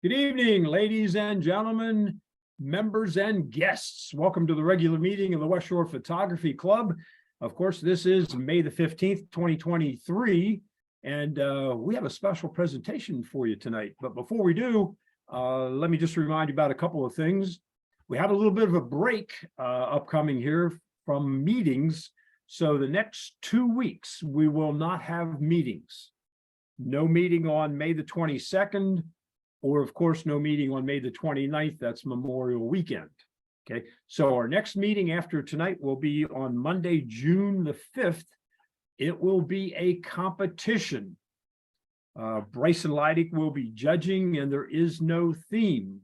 Good evening, ladies and gentlemen, members and guests. Welcome to the regular meeting of the West Shore Photography Club. Of course, this is May the 15th, 2023, and we have a special presentation for you tonight. But before we do, let me just remind you about a couple of things. We have a little bit of a break upcoming here from meetings. So the next 2 weeks, we will not have meetings. No meeting on May the 22nd, or of course, no meeting on May the 29th, that's Memorial Weekend. Okay, so our next meeting after tonight will be on Monday, June the 5th. It will be a competition. Bryson Leidick will be judging, and there is no theme.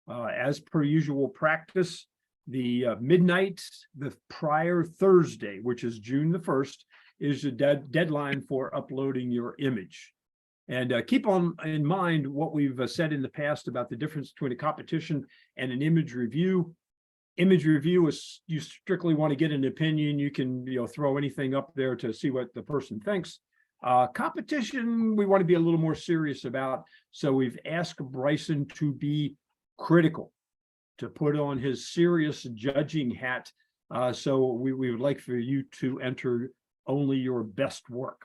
As per usual practice, the midnight, the prior Thursday, which is June the 1st, is the deadline for uploading your image. And keep in mind what we've said in the past about the difference between a competition and an image review. Image review is you strictly want to get an opinion. You can throw anything up there to see what the person thinks. Competition, we want to be a little more serious about. So we've asked Bryson to be critical, to put on his serious judging hat. So we would like for you to enter only your best work.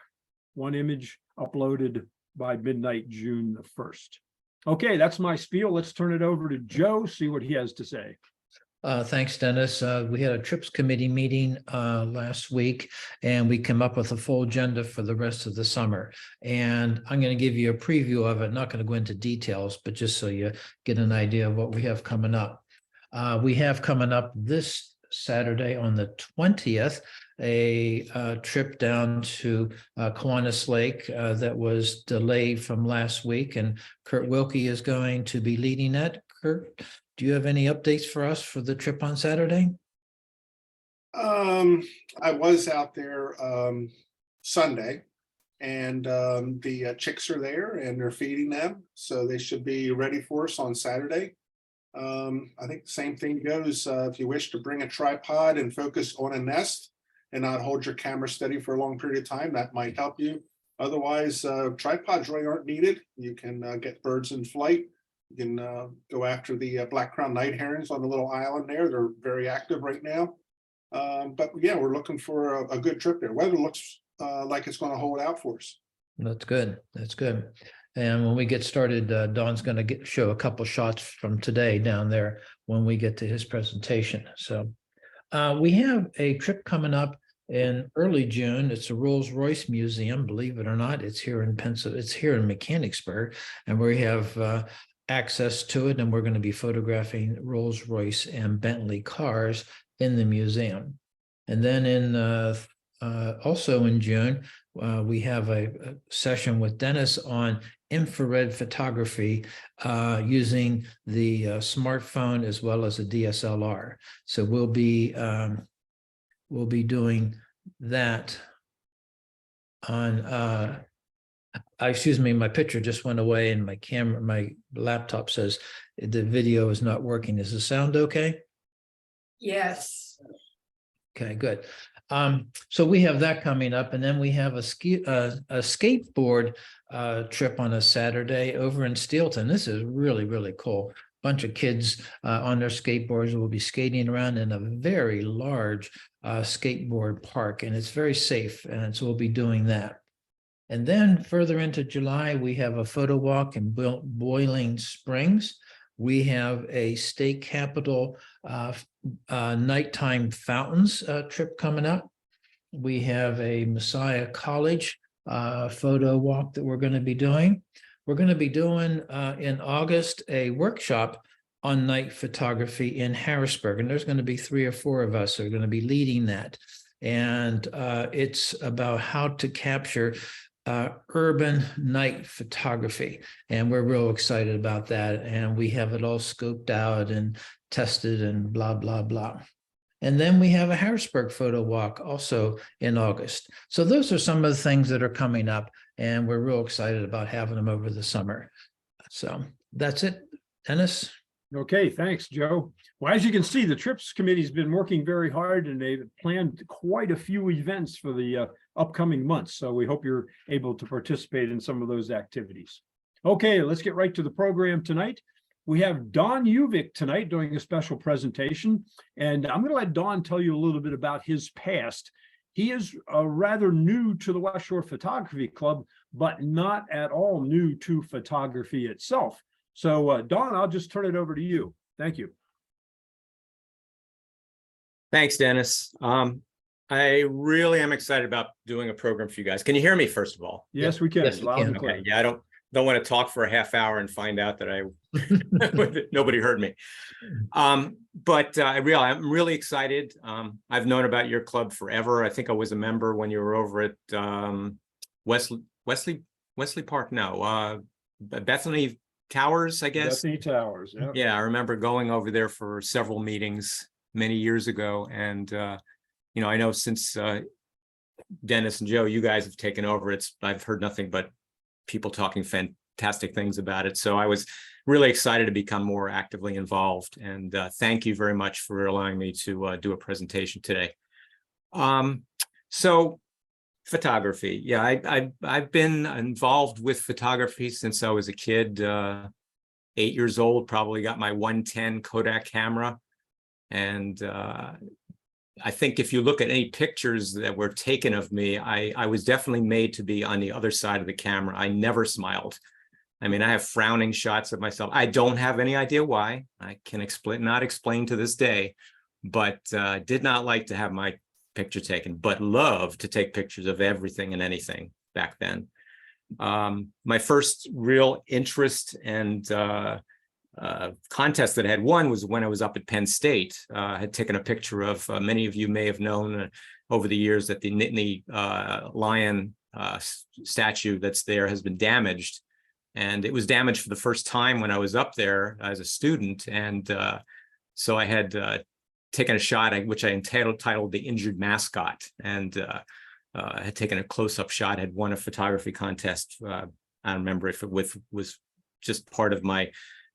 One image uploaded by midnight, June the 1st. Okay, that's my spiel. Let's turn it over to Joe, see what he has to say. Thanks, Dennis. We had a TRIPS committee meeting last week, and we came up with a full agenda for the rest of the summer. And I'm going to give you a preview of it. Not going to go into details, but just so you get an idea of what we have coming up. We have coming up this Saturday on the 20th, a trip down to Kiwanis Lake that was delayed from last week, and Kurt Wilkie is going to be leading that. Kurt, do you have any updates for us for the trip on Saturday? I was out there Sunday, and the chicks are there and they're feeding them, so they should be ready for us on Saturday. I think the same thing goes if you wish to bring a tripod and focus on a nest and not hold your camera steady for a long period of time, that might help you. Otherwise, tripods really aren't needed. You can get birds in flight. You can go after the black-crowned night herons on the little island there. They're very active right now. But yeah, we're looking for a good trip there. Weather looks like it's going to hold out for us. That's good. That's good. And when we get started, Don's going to show a couple shots from today down there when we get to his presentation. So we have a trip coming up in early June. It's a Rolls-Royce museum, believe it or not. It's here in Pennsylvania. It's here in Mechanicsburg, and we have access to it. And we're going to be photographing Rolls-Royce and Bentley cars in the museum. And then in also in June, we have a session with Dennis on infrared photography using the smartphone as well as a DSLR. So we'll be doing that on excuse me, my picture just went away and my laptop says the video is not working. Is the sound okay? Yes. Okay, good. So we have that coming up, and then we have a skateboard trip on a Saturday over in Steelton. This is really, really cool. Bunch of kids on their skateboards will be skating around in a very large skateboard park, and it's very safe, and so we'll be doing that. And then further into July, we have a photo walk in Boiling Springs. We have a state capitol nighttime fountains trip coming up. We have a Messiah College photo walk that we're going to be doing. We're going to be doing in August a workshop on night photography in Harrisburg, and there's going to be 3 or 4 of us who are going to be leading that. And it's about how to capture urban night photography, and we're real excited about that, and we have it all scoped out and tested and blah blah blah. And then we have a Harrisburg photo walk also in August. So those are some of the things that are coming up, and we're real excited about having them over the summer. So that's it. Dennis? Okay, thanks, Joe. Well, as you can see, the TRIPS committee has been working very hard, and they've planned quite a few events for the upcoming months. So we hope you're able to participate in some of those activities. Okay, let's get right to the program tonight. We have Don Uvick tonight doing a special presentation, and I'm going to let Don tell you a little bit about his past. He is rather new to the West Shore Photography Club, but not at all new to photography itself. So, Don, I'll just turn it over to you. Thank you. Thanks, Dennis. I really am excited about doing a program for you guys. Can you hear me, first of all? Yes, we can. Yes, we Loud can. and clear. Okay, yeah, I don't want to talk for a half hour and find out that nobody heard me. But I'm really excited. I've known about your club forever. I think I was a member when you were over at Wesley Park. No, Bethany Towers, I guess. Bethany Towers. Yeah. Yeah, I remember going over there for several meetings many years ago, and I know since Dennis and Joe, you guys have taken over. I've heard nothing but people talking fantastic things about it. So I was really excited to become more actively involved. And thank you very much for allowing me to do a presentation today. So photography. Yeah, I've been involved with photography since I was a kid, 8 years old, probably got my 110 Kodak camera. And I think if you look at any pictures that were taken of me, I was definitely made to be on the other side of the camera. I never smiled. I mean, I have frowning shots of myself. I don't have any idea why. I can not explain to this day, but did not like to have my picture taken, but loved to take pictures of everything and anything back then. My first real interest and contest that I had won was when I was up at Penn State. I had taken a picture of, many of you may have known over the years that the Nittany lion statue that's there has been damaged. And it was damaged for the first time when I was up there as a student. And so I had taken a shot, which I entitled The Injured Mascot. And I had taken a close-up shot, had won a photography contest. I don't remember if it was just part of my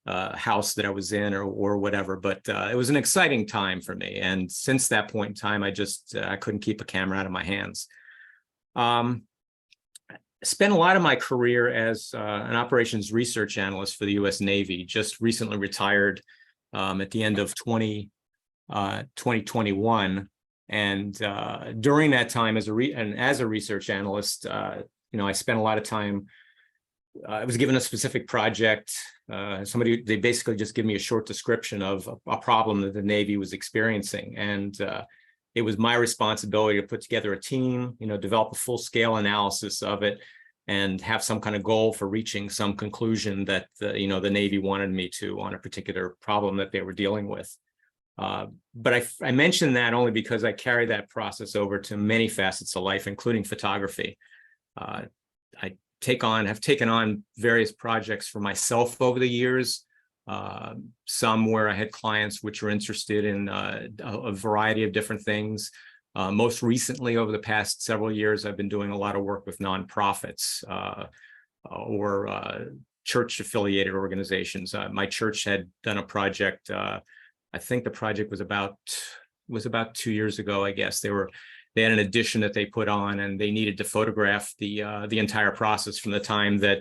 house that I was in or whatever, but it was an exciting time for me. And since that point in time, I couldn't keep a camera out of my hands. Spent a lot of my career as an operations research analyst for the U.S. Navy, just recently retired at the end of 2021. And during that time as a research analyst, I spent a lot of time. I was given a specific project. They basically just give me a short description of a problem that the Navy was experiencing. And it was my responsibility to put together a team, develop a full scale analysis of it and have some kind of goal for reaching some conclusion that, the Navy wanted me to on a particular problem that they were dealing with. But I mention that only because I carry that process over to many facets of life, including photography. Have taken on various projects for myself over the years, some where I had clients which were interested in a variety of different things. Most recently, over the past several years, I've been doing a lot of work with nonprofits or church-affiliated organizations. My church had done a project. I think the project was about 2 years ago, I guess. They had an addition that they put on, and they needed to photograph the entire process from the time that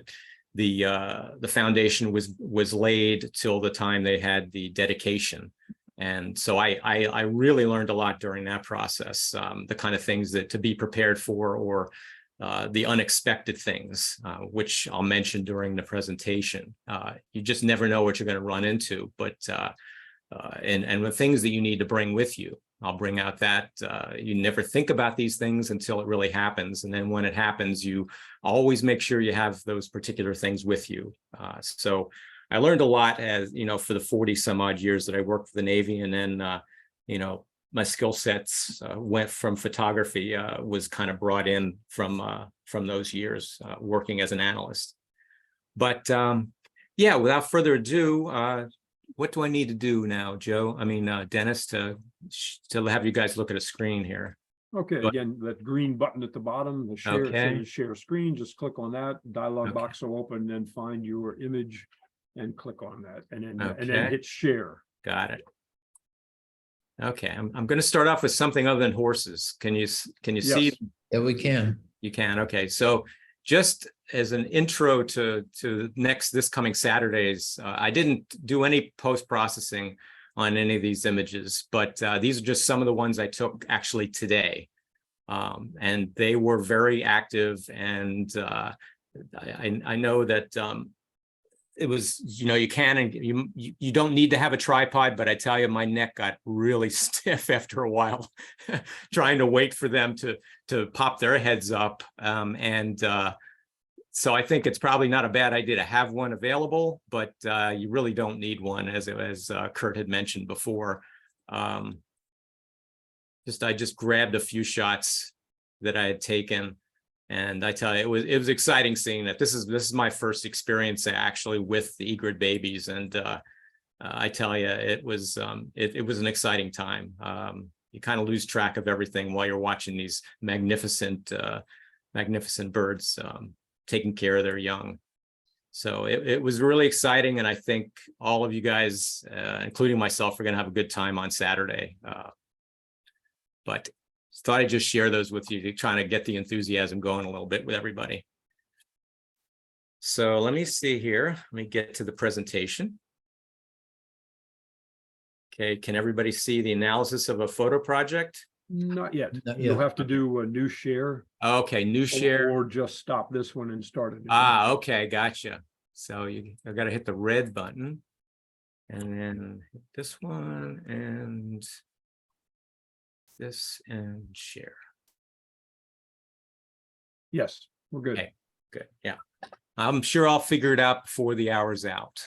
the foundation was laid till the time they had the dedication. And so I really learned a lot during that process, the kind of things that to be prepared for, or the unexpected things, which I'll mention during the presentation. You just never know what you're going to run into, but and the things that you need to bring with you. I'll bring out that you never think about these things until it really happens. And then when it happens, you always make sure you have those particular things with you. So I learned a lot as, for the 40 some odd years that I worked for the Navy. And then, my skill sets went from photography, was kind of brought in from those years working as an analyst. But yeah, without further ado, what do I need to do now, Joe? Dennis, to have you guys look at a screen here. Okay, again, that green button at the bottom, the share, Okay. says share screen, just click on that. Dialog box will open, then find your image and click on that, and then hit share. Got it. Okay, I'm going to start off with something other than horses. Can you Yes. see? Yeah, we can. You can. Okay, so just as an intro to this coming Saturdays, I didn't do any post-processing on any of these images, but these are just some of the ones I took actually today. And they were very active, and I know that it was, you don't need to have a tripod, but I tell you, my neck got really stiff after a while trying to wait for them to pop their heads up. So I think it's probably not a bad idea to have one available, but you really don't need one, as Kurt had mentioned before. I just grabbed a few shots that I had taken, and I tell you, it was exciting seeing that. This is my first experience actually with the egret babies, and I tell you, it was an exciting time. You kind of lose track of everything while you're watching these magnificent birds taking care of their young. So it was really exciting, and I think all of you guys, including myself, are going to have a good time on Saturday. But thought I'd just share those with you, trying to get the enthusiasm going a little bit with everybody. So let me see here. Let me get to the presentation. Okay, can everybody see the analysis of a photo project? Not yet. Not You'll yet. have to do a new share. Okay, new share. Or just stop this one and start it. Okay, gotcha. So I got to hit the red button, and then hit this one, and this, and share. Yes, we're good. Okay, good. Yeah, I'm sure I'll figure it out before the hour's out.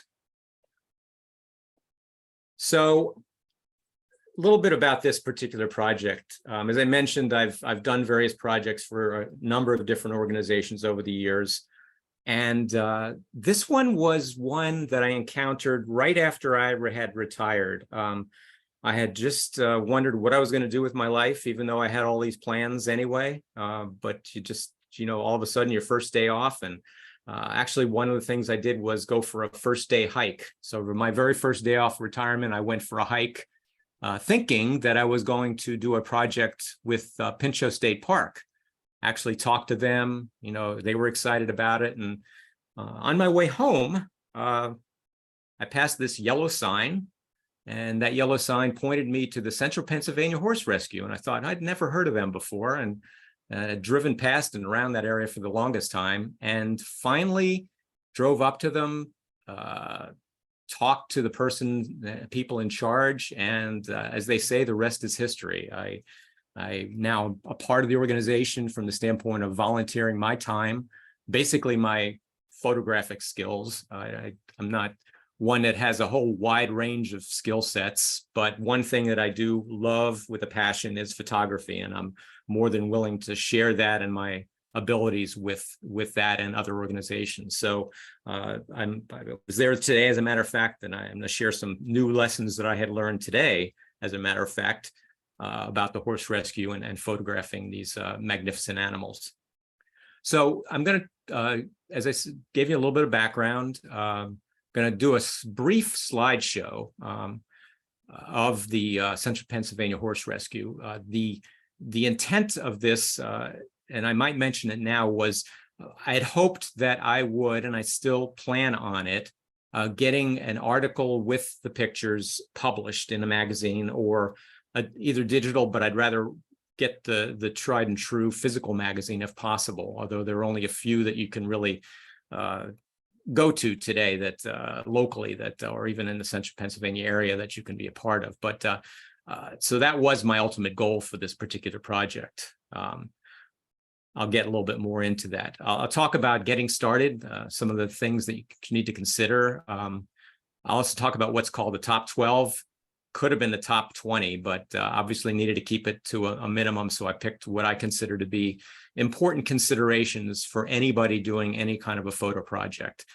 So a little bit about this particular project. As I mentioned, I've done various projects for a number of different organizations over the years. And this one was one that I encountered right after I had retired. I had just wondered what I was going to do with my life, even though I had all these plans anyway. But all of a sudden, your first day off. And actually, one of the things I did was go for a first day hike. So for my very first day off retirement, I went for a hike, thinking that I was going to do a project with Pinchot State Park. Actually talked to them, they were excited about it. And on my way home, I passed this yellow sign, and that yellow sign pointed me to the Central Pennsylvania Horse Rescue. And I thought I'd never heard of them before, and driven past and around that area for the longest time, and finally drove up to them, talked to the people in charge, and as they say, the rest is history. I now a part of the organization from the standpoint of volunteering my time, basically my photographic skills. I'm not one that has a whole wide range of skill sets, but one thing that I do love with a passion is photography, and I'm more than willing to share that and my abilities with that and other organizations. So I was there today, as a matter of fact, and I'm going to share some new lessons that I had learned today, as a matter of fact, about the horse rescue and photographing these magnificent animals. So I'm going to, as I gave you a little bit of background, going to do a brief slideshow of the Central Pennsylvania Horse Rescue. The intent of this, and I might mention it now, was I had hoped that I would, and I still plan on it, getting an article with the pictures published in a magazine, or either digital, but I'd rather get the tried and true physical magazine if possible, although there are only a few that you can really go to today that locally, that or even in the Central Pennsylvania area, that you can be a part of. But so that was my ultimate goal for this particular project. I'll get a little bit more into that. I'll talk about getting started, some of the things that you need to consider. I'll also talk about what's called the top 12. Could have been the top 20, but obviously needed to keep it to a minimum. So I picked what I consider to be important considerations for anybody doing any kind of a photo project.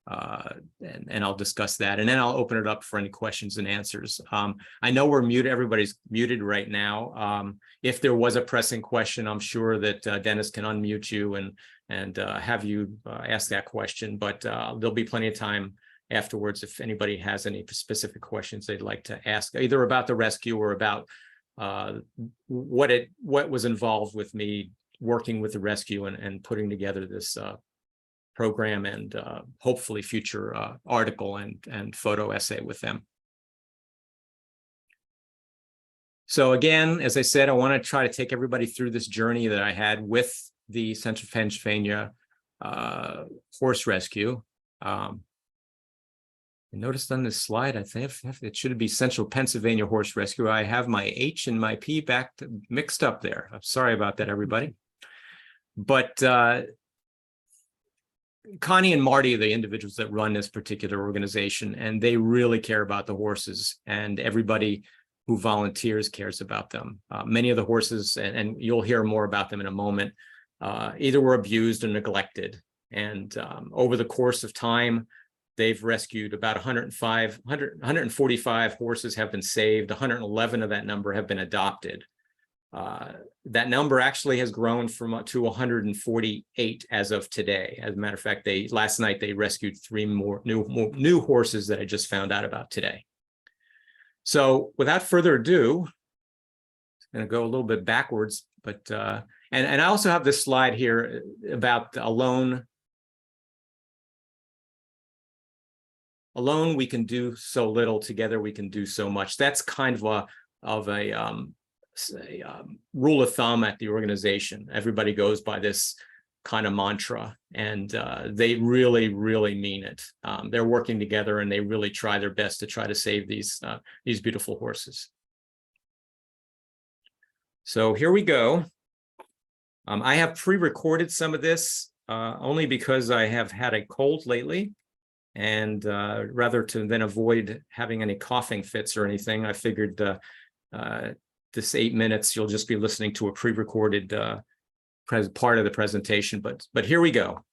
And I'll discuss that, and then I'll open it up for any questions and answers. I know we're muted. Everybody's muted right now. If there was a pressing question, I'm sure that Dennis can unmute you and have you ask that question, but there'll be plenty of time afterwards if anybody has any specific questions they'd like to ask, either about the rescue or about what was involved with me working with the rescue and putting together this program and hopefully future article and photo essay with them. So again, as I said, I want to try to take everybody through this journey that I had with the Central Pennsylvania Horse Rescue. I noticed on this slide, I think it should be Central Pennsylvania Horse Rescue. I have my H and my P mixed up there. I'm sorry about that, everybody. But Connie and Marty are the individuals that run this particular organization, and they really care about the horses, and everybody who volunteers cares about them. Many of the horses, and you'll hear more about them in a moment, either were abused or neglected. And over the course of time, they've rescued about 145 horses have been saved. 111 of that number have been adopted. That number actually has grown to 148 as of today. As a matter of fact, last night they rescued 3 more new horses that I just found out about today. So without further ado, I'm going to go a little bit backwards, but and I also have this slide here about alone we can do so little, together we can do so much. That's kind of a rule of thumb at the organization. Everybody goes by this kind of mantra, and they really, really mean it. They're working together, and they really try their best to try to save these beautiful horses. So here we go. I have pre-recorded some of this only because I have had a cold lately, and rather than avoid having any coughing fits or anything, I figured this 8 minutes you'll just be listening to a pre-recorded part of the presentation, but here we go.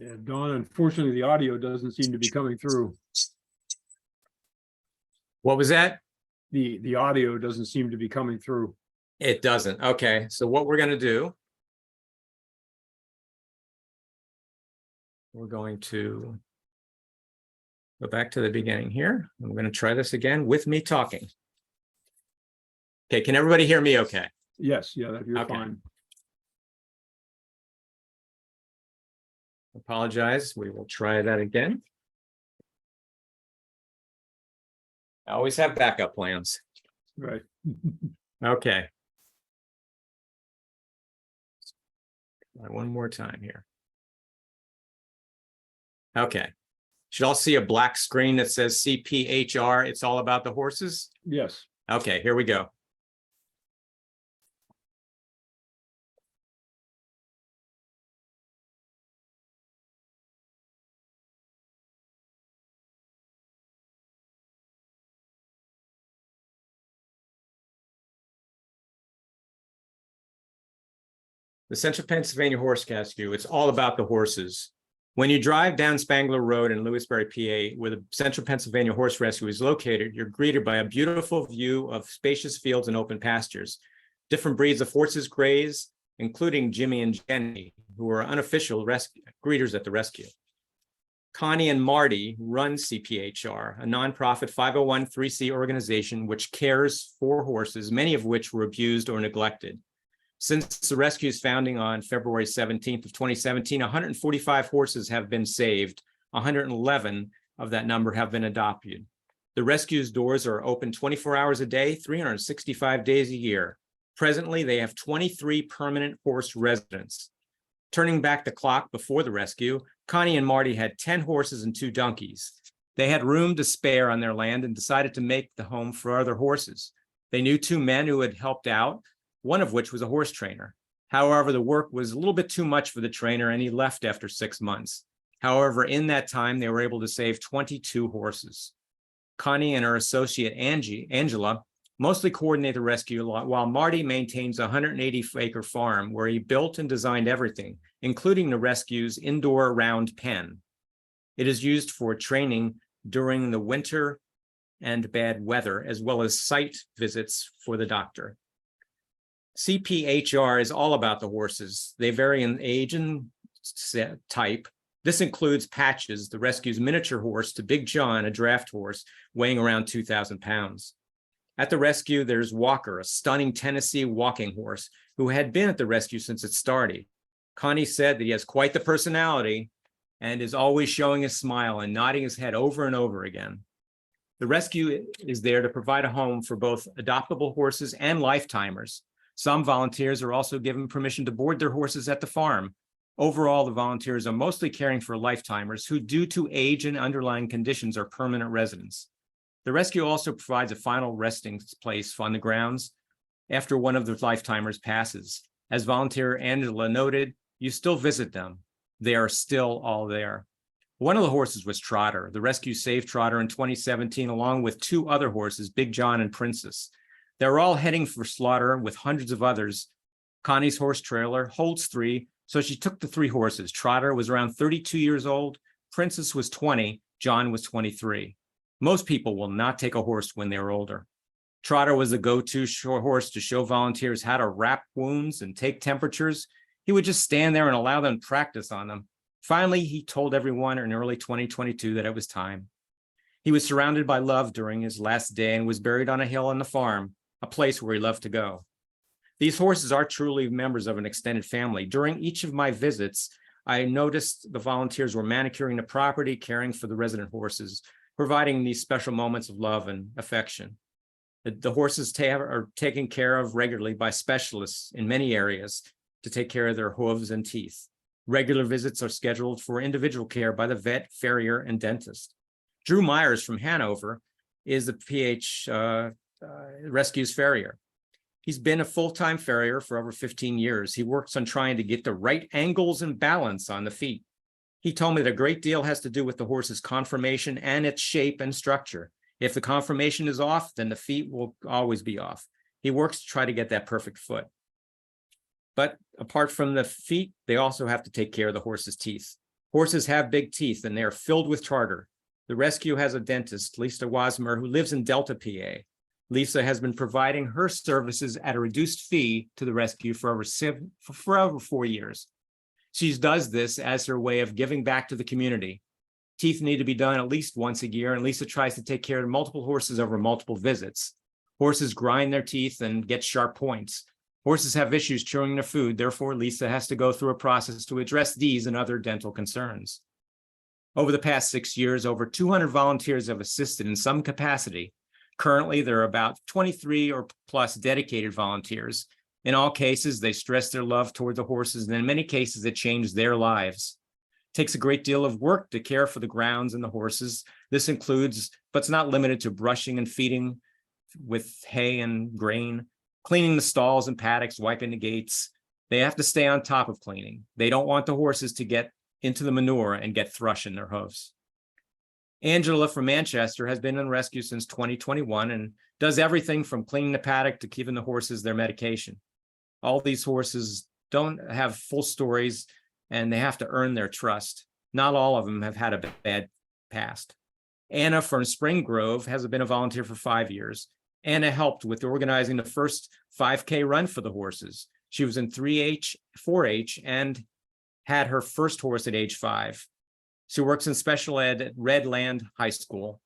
Yeah, Don, unfortunately, the audio doesn't seem to be coming through. What was that? The audio doesn't seem to be coming through. It doesn't. Okay, so what we're going to do, we're going to go back to the beginning here. I'm going to try this again with me talking. Okay, can everybody hear me okay? Yes, yeah, you're Okay. fine. Apologize. We will try that again. I always have backup plans. Right. Okay. One more time here. Okay. Should all see a black screen that says CPHR. It's all about the horses. Yes. Okay, here we go. The Central Pennsylvania Horse Rescue, it's all about the horses. When you drive down Spangler Road in Lewisberry, PA, where the Central Pennsylvania Horse Rescue is located, you're greeted by a beautiful view of spacious fields and open pastures. Different breeds of horses graze, including Jimmy and Jenny, who are unofficial greeters at the rescue. Connie and Marty run CPHR, a nonprofit 501(c)(3) organization which cares for horses, many of which were abused or neglected. Since the rescue's founding on February 17th of 2017, 145 horses have been saved. 111 of that number have been adopted. The rescue's doors are open 24 hours a day, 365 days a year. Presently, they have 23 permanent horse residents. Turning back the clock before the rescue, Connie and Marty had 10 horses and 2 donkeys. They had room to spare on their land and decided to make the home for other horses. They knew 2 men who had helped out, one of which was a horse trainer. However, the work was a little bit too much for the trainer, and he left after 6 months. However, in that time, they were able to save 22 horses. Connie and her associate Angela mostly coordinate the rescue, while Marty maintains a 180-acre farm where he built and designed everything, including the rescue's indoor round pen. It is used for training during the winter and bad weather, as well as site visits for the doctor. CPHR is all about the horses. They vary in age and type. This includes Patches, the rescue's miniature horse, to Big John, a draft horse weighing around 2,000 pounds. At the rescue, there's Walker, a stunning Tennessee walking horse who had been at the rescue since it started. Connie said that he has quite the personality and is always showing a smile and nodding his head over and over again. The rescue is there to provide a home for both adoptable horses and lifetimers. Some volunteers are also given permission to board their horses at the farm. Overall, the volunteers are mostly caring for lifetimers who, due to age and underlying conditions, are permanent residents. The rescue also provides a final resting place on the grounds after one of the lifetimers passes. As volunteer Angela noted, you still visit them. They are still all there. One of the horses was Trotter. The rescue saved Trotter in 2017, along with two other horses, Big John and Princess. They were all heading for slaughter with hundreds of others. Connie's horse trailer holds 3, so she took the 3 horses. Trotter was around 32 years old. Princess was 20. John was 23. Most people will not take a horse when they're older. Trotter was the go-to horse to show volunteers how to wrap wounds and take temperatures. He would just stand there and allow them to practice on them. Finally, he told everyone in early 2022 that it was time. He was surrounded by love during his last day and was buried on a hill on the farm, a place where he loved to go. These horses are truly members of an extended family. During each of my visits, I noticed the volunteers were manicuring the property, caring for the resident horses, providing these special moments of love and affection. The horses are taken care of regularly by specialists in many areas to take care of their hooves and teeth. Regular visits are scheduled for individual care by the vet, farrier, and dentist. Drew Myers from Hanover is the PH Rescue's farrier. He's been a full-time farrier for over 15 years. He works on trying to get the right angles and balance on the feet. He told me that a great deal has to do with the horse's conformation and its shape and structure. If the conformation is off, then the feet will always be off. He works to try to get that perfect foot. But apart from the feet, they also have to take care of the horse's teeth. Horses have big teeth and they are filled with tartar. The rescue has a dentist, Lisa Wasmer, who lives in Delta, PA. Lisa has been providing her services at a reduced fee to the rescue for over 4 years. She does this as her way of giving back to the community. Teeth need to be done at least once a year, and Lisa tries to take care of multiple horses over multiple visits. Horses grind their teeth and get sharp points. Horses have issues chewing their food, therefore Lisa has to go through a process to address these and other dental concerns. Over the past 6 years, over 200 volunteers have assisted in some capacity. Currently, there are about 23 or plus dedicated volunteers. In all cases, they stress their love toward the horses, and in many cases, it changed their lives. It takes a great deal of work to care for the grounds and the horses. This includes, but it's not limited to, brushing and feeding with hay and grain, cleaning the stalls and paddocks, wiping the gates. They have to stay on top of cleaning. They don't want the horses to get into the manure and get thrush in their hooves. Angela from Manchester has been in rescue since 2021 and does everything from cleaning the paddock to giving the horses their medication. All these horses don't have full stories and they have to earn their trust. Not all of them have had a bad past. Anna from Spring Grove has been a volunteer for 5 years. Anna helped with organizing the first 5K run for the horses. She was in 3H, 4H, and had her first horse at age 5. She works in special ed at Redland High School.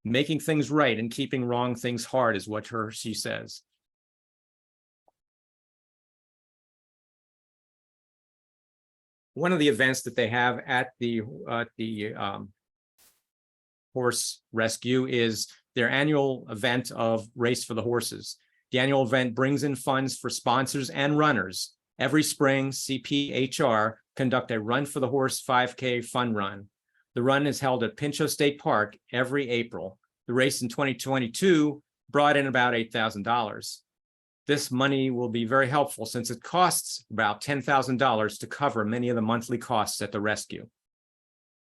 Making things right and keeping wrong things hard is what she says. One of the events that they have at the horse rescue is their annual event of Race for the Horses. The annual event brings in funds for sponsors and runners. Every spring, CPHR conduct a Run for the Horse 5K fun run. The run is held at Pinchot State Park every April. The race in 2022 brought in about $8,000. This money will be very helpful since it costs about $10,000 to cover many of the monthly costs at the rescue.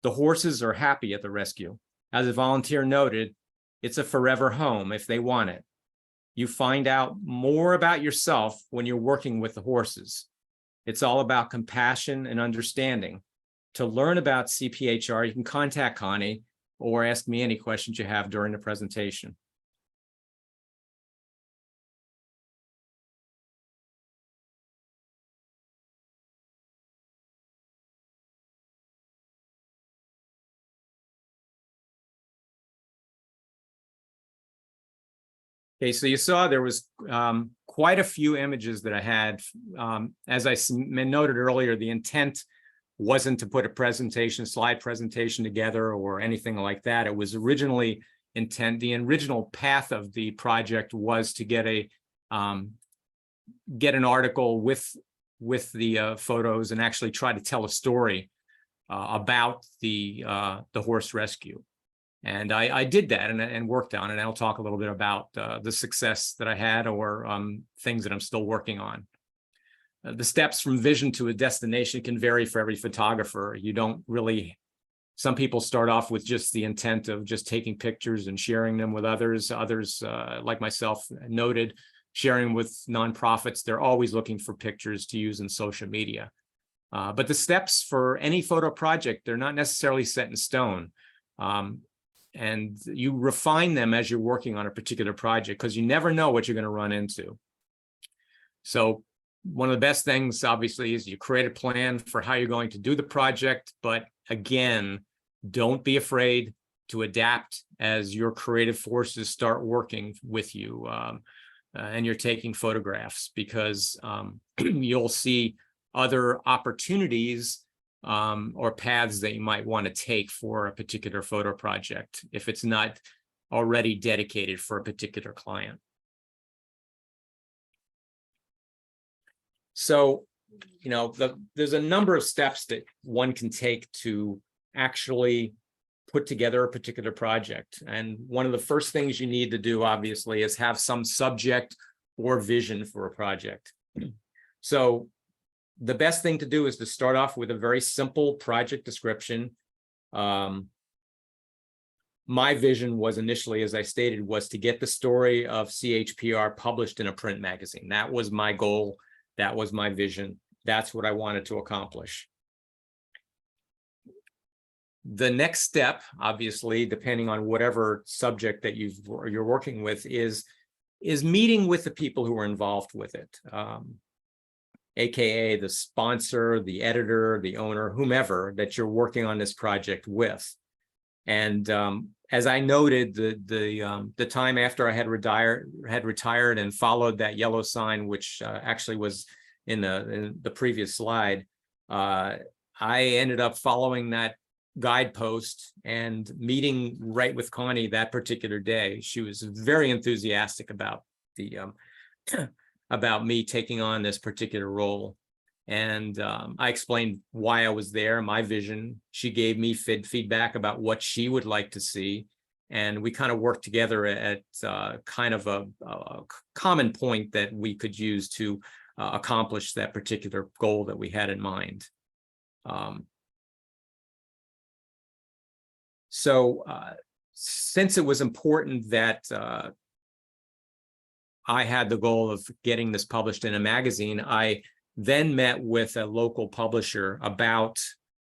The horses are happy at the rescue. As a volunteer noted, it's a forever home if they want it. You find out more about yourself when you're working with the horses. It's all about compassion and understanding. To learn about CPHR, you can contact Connie or ask me any questions you have during the presentation. Okay, so you saw there was quite a few images that I had. As I noted earlier, the intent wasn't to put a slide presentation together or anything like that. It was originally the original path of the project was to get an article with the photos and actually try to tell a story about the horse rescue. And I did that and worked on it. And I'll talk a little bit about the success that I had or things that I'm still working on. The steps from vision to a destination can vary for every photographer. You don't really, some people start off with just the intent of just taking pictures and sharing them with others. Others, like myself, noted, sharing with nonprofits. They're always looking for pictures to use in social media. But the steps for any photo project, they're not necessarily set in stone. And you refine them as you're working on a particular project because you never know what you're going to run into. So one of the best things, obviously, is you create a plan for how you're going to do the project. But again, don't be afraid to adapt as your creative forces start working with you and you're taking photographs, because you'll see other opportunities or paths that you might want to take for a particular photo project if it's not already dedicated for a particular client. So, you know, there's a number of steps that one can take to actually put together a particular project. And one of the first things you need to do, obviously, is have some subject or vision for a project. So the best thing to do is to start off with a very simple project description. My vision was initially, as I stated, was to get the story of CHPR published in a print magazine. That was my goal. That was my vision. That's what I wanted to accomplish. The next step, obviously, depending on whatever subject that you're working with, is meeting with the people who are involved with it. AKA the sponsor, the editor, the owner, whomever that you're working on this project with. And as I noted, the time after I had retired and followed that yellow sign, which actually was in the previous slide, I ended up following that guidepost and meeting right with Connie that particular day. She was very enthusiastic about about me taking on this particular role. And I explained why I was there, my vision. She gave me feedback about what she would like to see. And we kind of worked together at kind of a common point that we could use to accomplish that particular goal that we had in mind. So since it was important that I had the goal of getting this published in a magazine, I then met with a local publisher about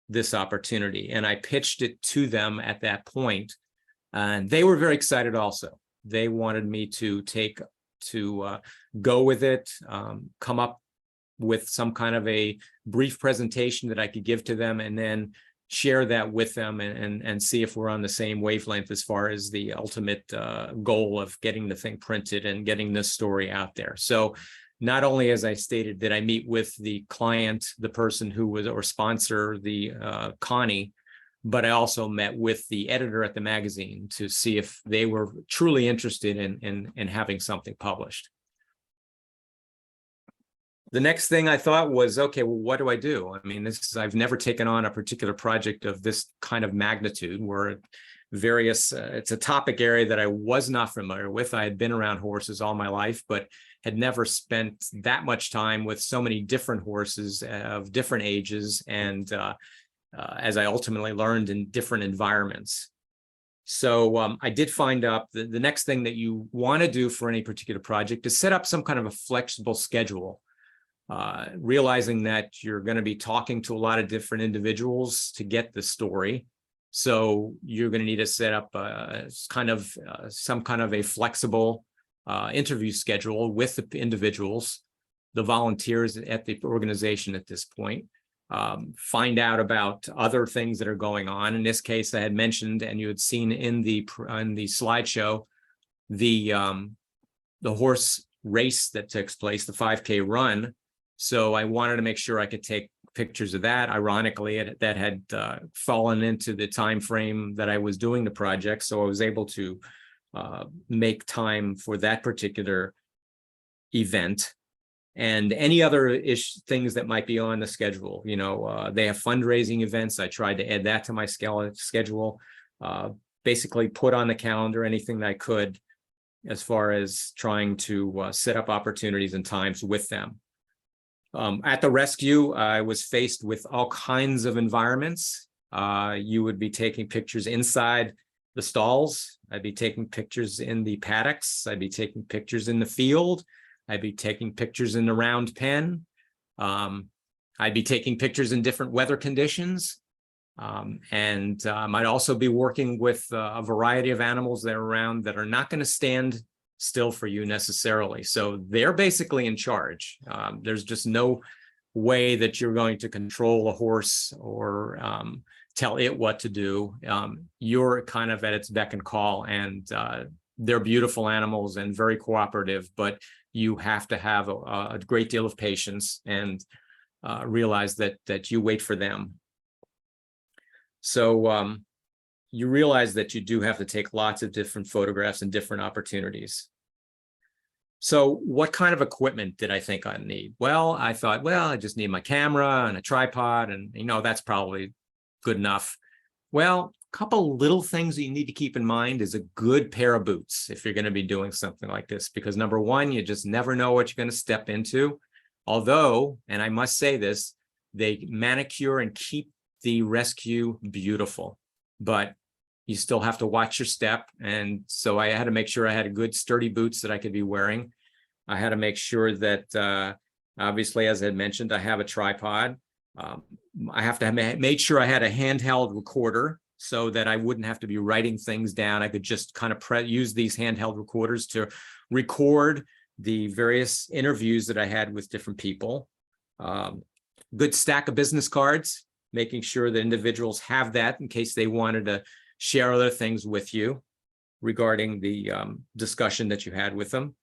this opportunity, and I pitched it to them at that point. And they were very excited also. They wanted me to go with it, come up with some kind of a brief presentation that I could give to them, and then share that with them and see if we're on the same wavelength as far as the ultimate goal of getting the thing printed and getting this story out there. So not only, as I stated, did I meet with the client, the person who was, or sponsor, the Connie, but I also met with the editor at the magazine to see if they were truly interested in having something published. The next thing I thought was, okay, well, what do I do? I mean, I've never taken on a particular project of this kind of magnitude where it's a topic area that I was not familiar with. I had been around horses all my life, but had never spent that much time with so many different horses of different ages. And as I ultimately learned, in different environments. So I did find out the next thing that you want to do for any particular project is set up some kind of a flexible schedule. Realizing that you're going to be talking to a lot of different individuals to get the story. So you're going to need to set up some kind of a flexible interview schedule with the individuals, the volunteers at the organization at this point. Find out about other things that are going on. In this case, I had mentioned, and you had seen in the slideshow, the horse race that takes place, the 5K run. So I wanted to make sure I could take pictures of that. Ironically, that had fallen into the time frame that I was doing the project, so I was able to make time for that particular event. And any other things that might be on the schedule. You know, they have fundraising events. I tried to add that to my schedule. Basically put on the calendar anything that I could as far as trying to set up opportunities and times with them. At the rescue, I was faced with all kinds of environments. You would be taking pictures inside the stalls. I'd be taking pictures in the paddocks. I'd be taking pictures in the field. I'd be taking pictures in the round pen. I'd be taking pictures in different weather conditions. I'd also be working with a variety of animals that are around that are not going to stand still for you necessarily. So they're basically in charge. There's just no way that you're going to control a horse or tell it what to do. You're kind of at its beck and call, and they're beautiful animals and very cooperative, but you have to have a great deal of patience and realize that you wait for them. So you realize that you do have to take lots of different photographs and different opportunities. So what kind of equipment did I think I'd need? Well, I thought, well, I just need my camera and a tripod, and that's probably good enough. Well, a couple little things that you need to keep in mind is a good pair of boots if you're going to be doing something like this, because number one, you just never know what you're going to step into. Although, and I must say this, they manicure and keep the rescue beautiful, but you still have to watch your step. And so I had to make sure I had a good sturdy boots that I could be wearing. I had to make sure that, obviously, as I had mentioned, I have a tripod. I have to have made sure I had a handheld recorder so that I wouldn't have to be writing things down. I could just kind of use these handheld recorders to record the various interviews that I had with different people. Good stack of business cards, making sure that individuals have that in case they wanted to share other things with you regarding the discussion that you had with them.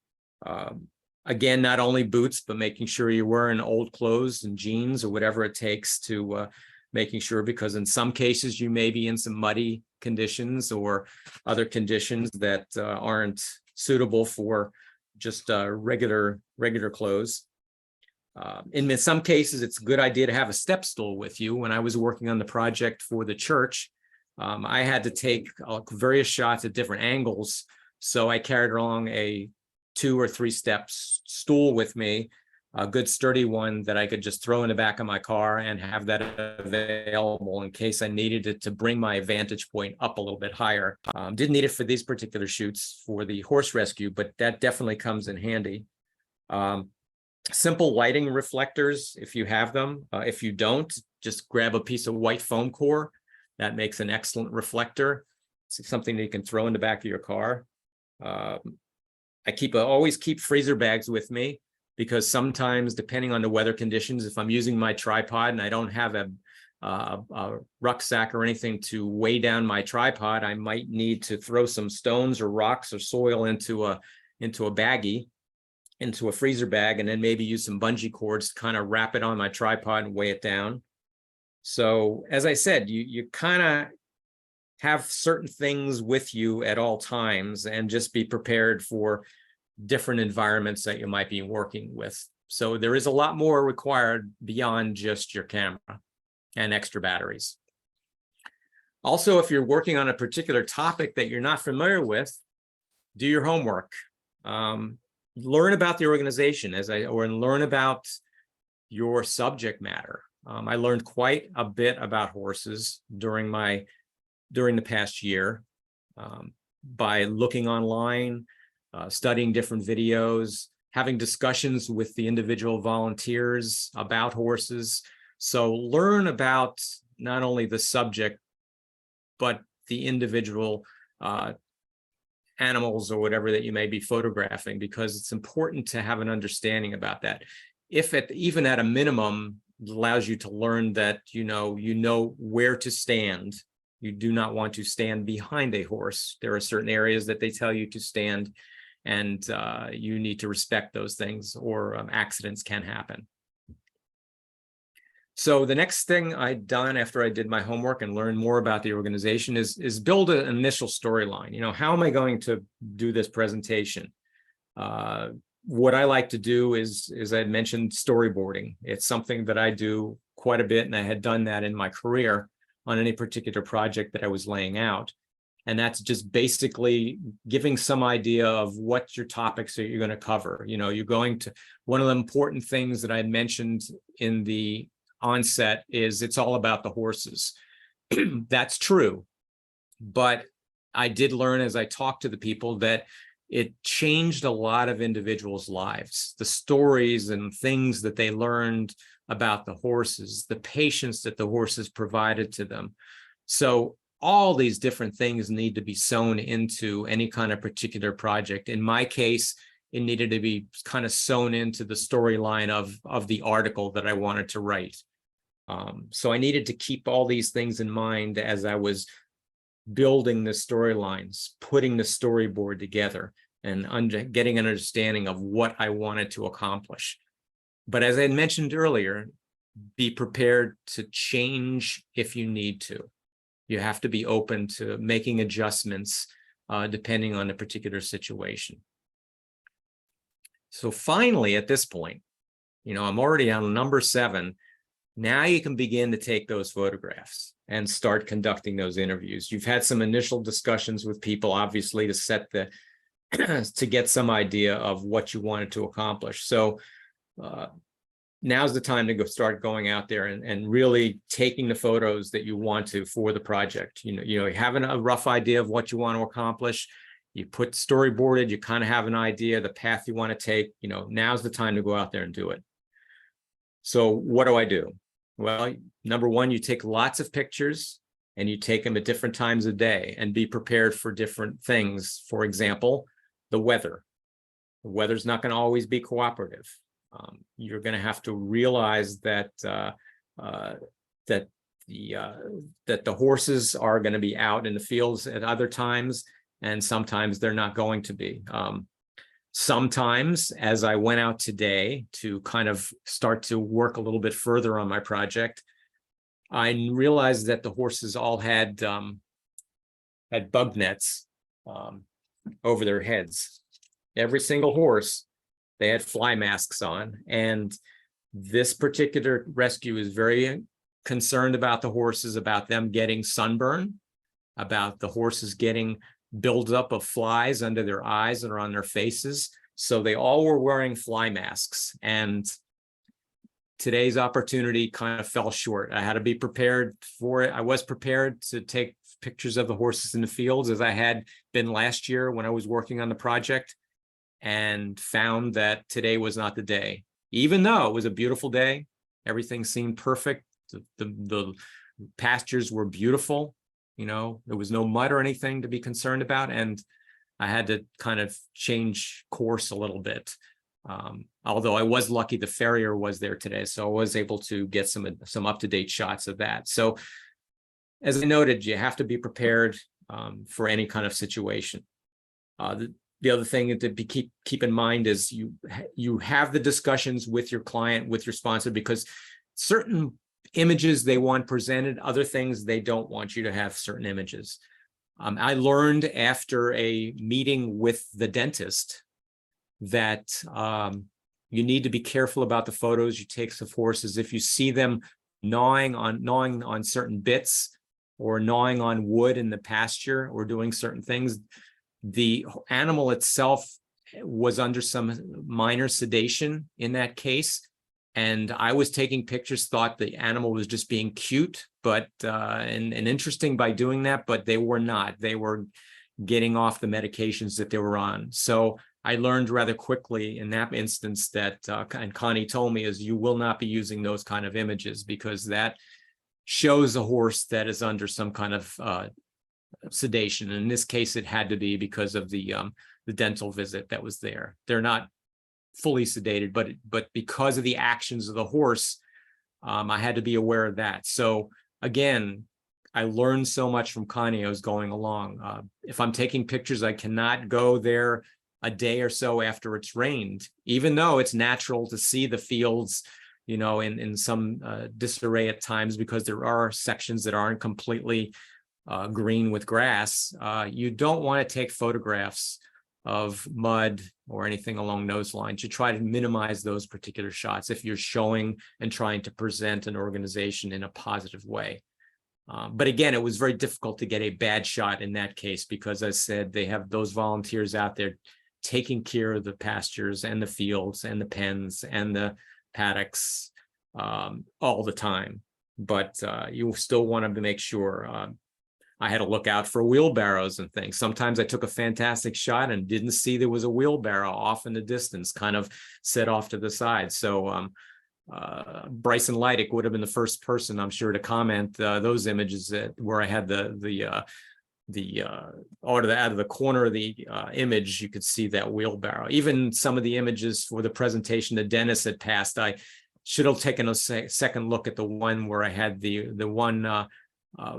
Again, not only boots, but making sure you're wearing old clothes and jeans or whatever it takes to making sure, because in some cases you may be in some muddy conditions or other conditions that aren't suitable for just regular clothes. In some cases, it's a good idea to have a step stool with you. When I was working on the project for the church, I had to take various shots at different angles. So I carried along a 2 or 3 steps stool with me, a good sturdy one that I could just throw in the back of my car and have that available in case I needed it to bring my vantage point up a little bit higher. Didn't need it for these particular shoots for the horse rescue, but that definitely comes in handy. Simple lighting reflectors, if you have them. If you don't, just grab a piece of white foam core. That makes an excellent reflector. It's something that you can throw in the back of your car. I always keep freezer bags with me, because sometimes, depending on the weather conditions, if I'm using my tripod and I don't have a rucksack or anything to weigh down my tripod, I might need to throw some stones or rocks or soil into a baggie, into a freezer bag, and then maybe use some bungee cords to kind of wrap it on my tripod and weigh it down. So as I said, you kind of have certain things with you at all times, and just be prepared for different environments that you might be working with. So there is a lot more required beyond just your camera and extra batteries. Also, if you're working on a particular topic that you're not familiar with, do your homework. Learn about the organization or learn about your subject matter. I learned quite a bit about horses during the past year by looking online, studying different videos, having discussions with the individual volunteers about horses. So learn about not only the subject but the individual animals or whatever that you may be photographing, because it's important to have an understanding about that. If even at a minimum, it allows you to learn that you know where to stand. You do not want to stand behind a horse. There are certain areas that they tell you to stand, and you need to respect those things, or accidents can happen. So the next thing I'd done after I did my homework and learned more about the organization is build an initial storyline. How am I going to do this presentation? What I like to do is, as I mentioned, storyboarding. It's something that I do quite a bit, and I had done that in my career on any particular project that I was laying out. And that's just basically giving some idea of what your topics that you're going to cover. You're going to, one of the important things that I mentioned in the onset is it's all about the horses. That's true. But I did learn as I talked to the people that it changed a lot of individuals' lives. The stories and things that they learned about the horses, the patience that the horses provided to them. So all these different things need to be sewn into any kind of particular project. In my case, it needed to be kind of sewn into the storyline of the article that I wanted to write. So I needed to keep all these things in mind as I was building the storylines, putting the storyboard together, and getting an understanding of what I wanted to accomplish. But as I mentioned earlier, be prepared to change if you need to. You have to be open to making adjustments depending on the particular situation. So finally, at this point, I'm already on number 7. Now you can begin to take those photographs and start conducting those interviews. You've had some initial discussions with people, obviously, to set to get some idea of what you wanted to accomplish. So now's the time to start going out there and really taking the photos that you want to for the project. Having a rough idea of what you want to accomplish. You put storyboarded, you kind of have an idea, the path you want to take. Now's the time to go out there and do it. So what do I do? Well, number one, you take lots of pictures and you take them at different times of day and be prepared for different things. For example, the weather. The weather's not going to always be cooperative. You're going to have to realize that that the horses are going to be out in the fields at other times, and sometimes they're not going to be. Sometimes, as I went out today to kind of start to work a little bit further on my project, I realized that the horses all had bug nets over their heads. Every single horse, they had fly masks on, and this particular rescue is very concerned about the horses, about them getting sunburn, about the horses getting buildup of flies under their eyes and on their faces. So they all were wearing fly masks, and today's opportunity kind of fell short. I had to be prepared for it. I was prepared to take pictures of the horses in the fields as I had been last year when I was working on the project, and found that today was not the day. Even though it was a beautiful day, everything seemed perfect. The pastures were beautiful. There was no mud or anything to be concerned about. And I had to kind of change course a little bit. Although I was lucky the farrier was there today, so I was able to get some up-to-date shots of that. So as I noted, you have to be prepared for any kind of situation. The other thing to keep in mind is you have the discussions with your client, with your sponsor, because certain images they want presented, other things they don't want you to have certain images. I learned after a meeting with the dentist that you need to be careful about the photos you take of horses. If you see them gnawing on certain bits or gnawing on wood in the pasture or doing certain things, the animal itself was under some minor sedation in that case. And I was taking pictures, thought the animal was just being cute, but and interesting by doing that, but they were not. They were getting off the medications that they were on. So I learned rather quickly in that instance that, and Connie told me, is you will not be using those kind of images, because that shows a horse that is under some kind of sedation. In this case, it had to be because of the dental visit that was there. They're not fully sedated, but because of the actions of the horse, I had to be aware of that. So again, I learned so much from Connie as going along. If I'm taking pictures, I cannot go there a day or so after it's rained, even though it's natural to see the fields, you know, in some disarray at times, because there are sections that aren't completely green with grass. You don't want to take photographs of mud or anything along those lines. You try to minimize those particular shots if you're showing and trying to present an organization in a positive way. But again, it was very difficult to get a bad shot in that case, because as I said, they have those volunteers out there taking care of the pastures and the fields and the pens and the paddocks all the time. But you still want to make sure. I had to look out for wheelbarrows and things. Sometimes I took a fantastic shot and didn't see there was a wheelbarrow off in the distance, kind of set off to the side. So Bryson Leidick would have been the first person, I'm sure, to comment those images where I had out of the corner of the image, you could see that wheelbarrow. Even some of the images for the presentation that Dennis had passed, I should have taken a second look at the one where I had the one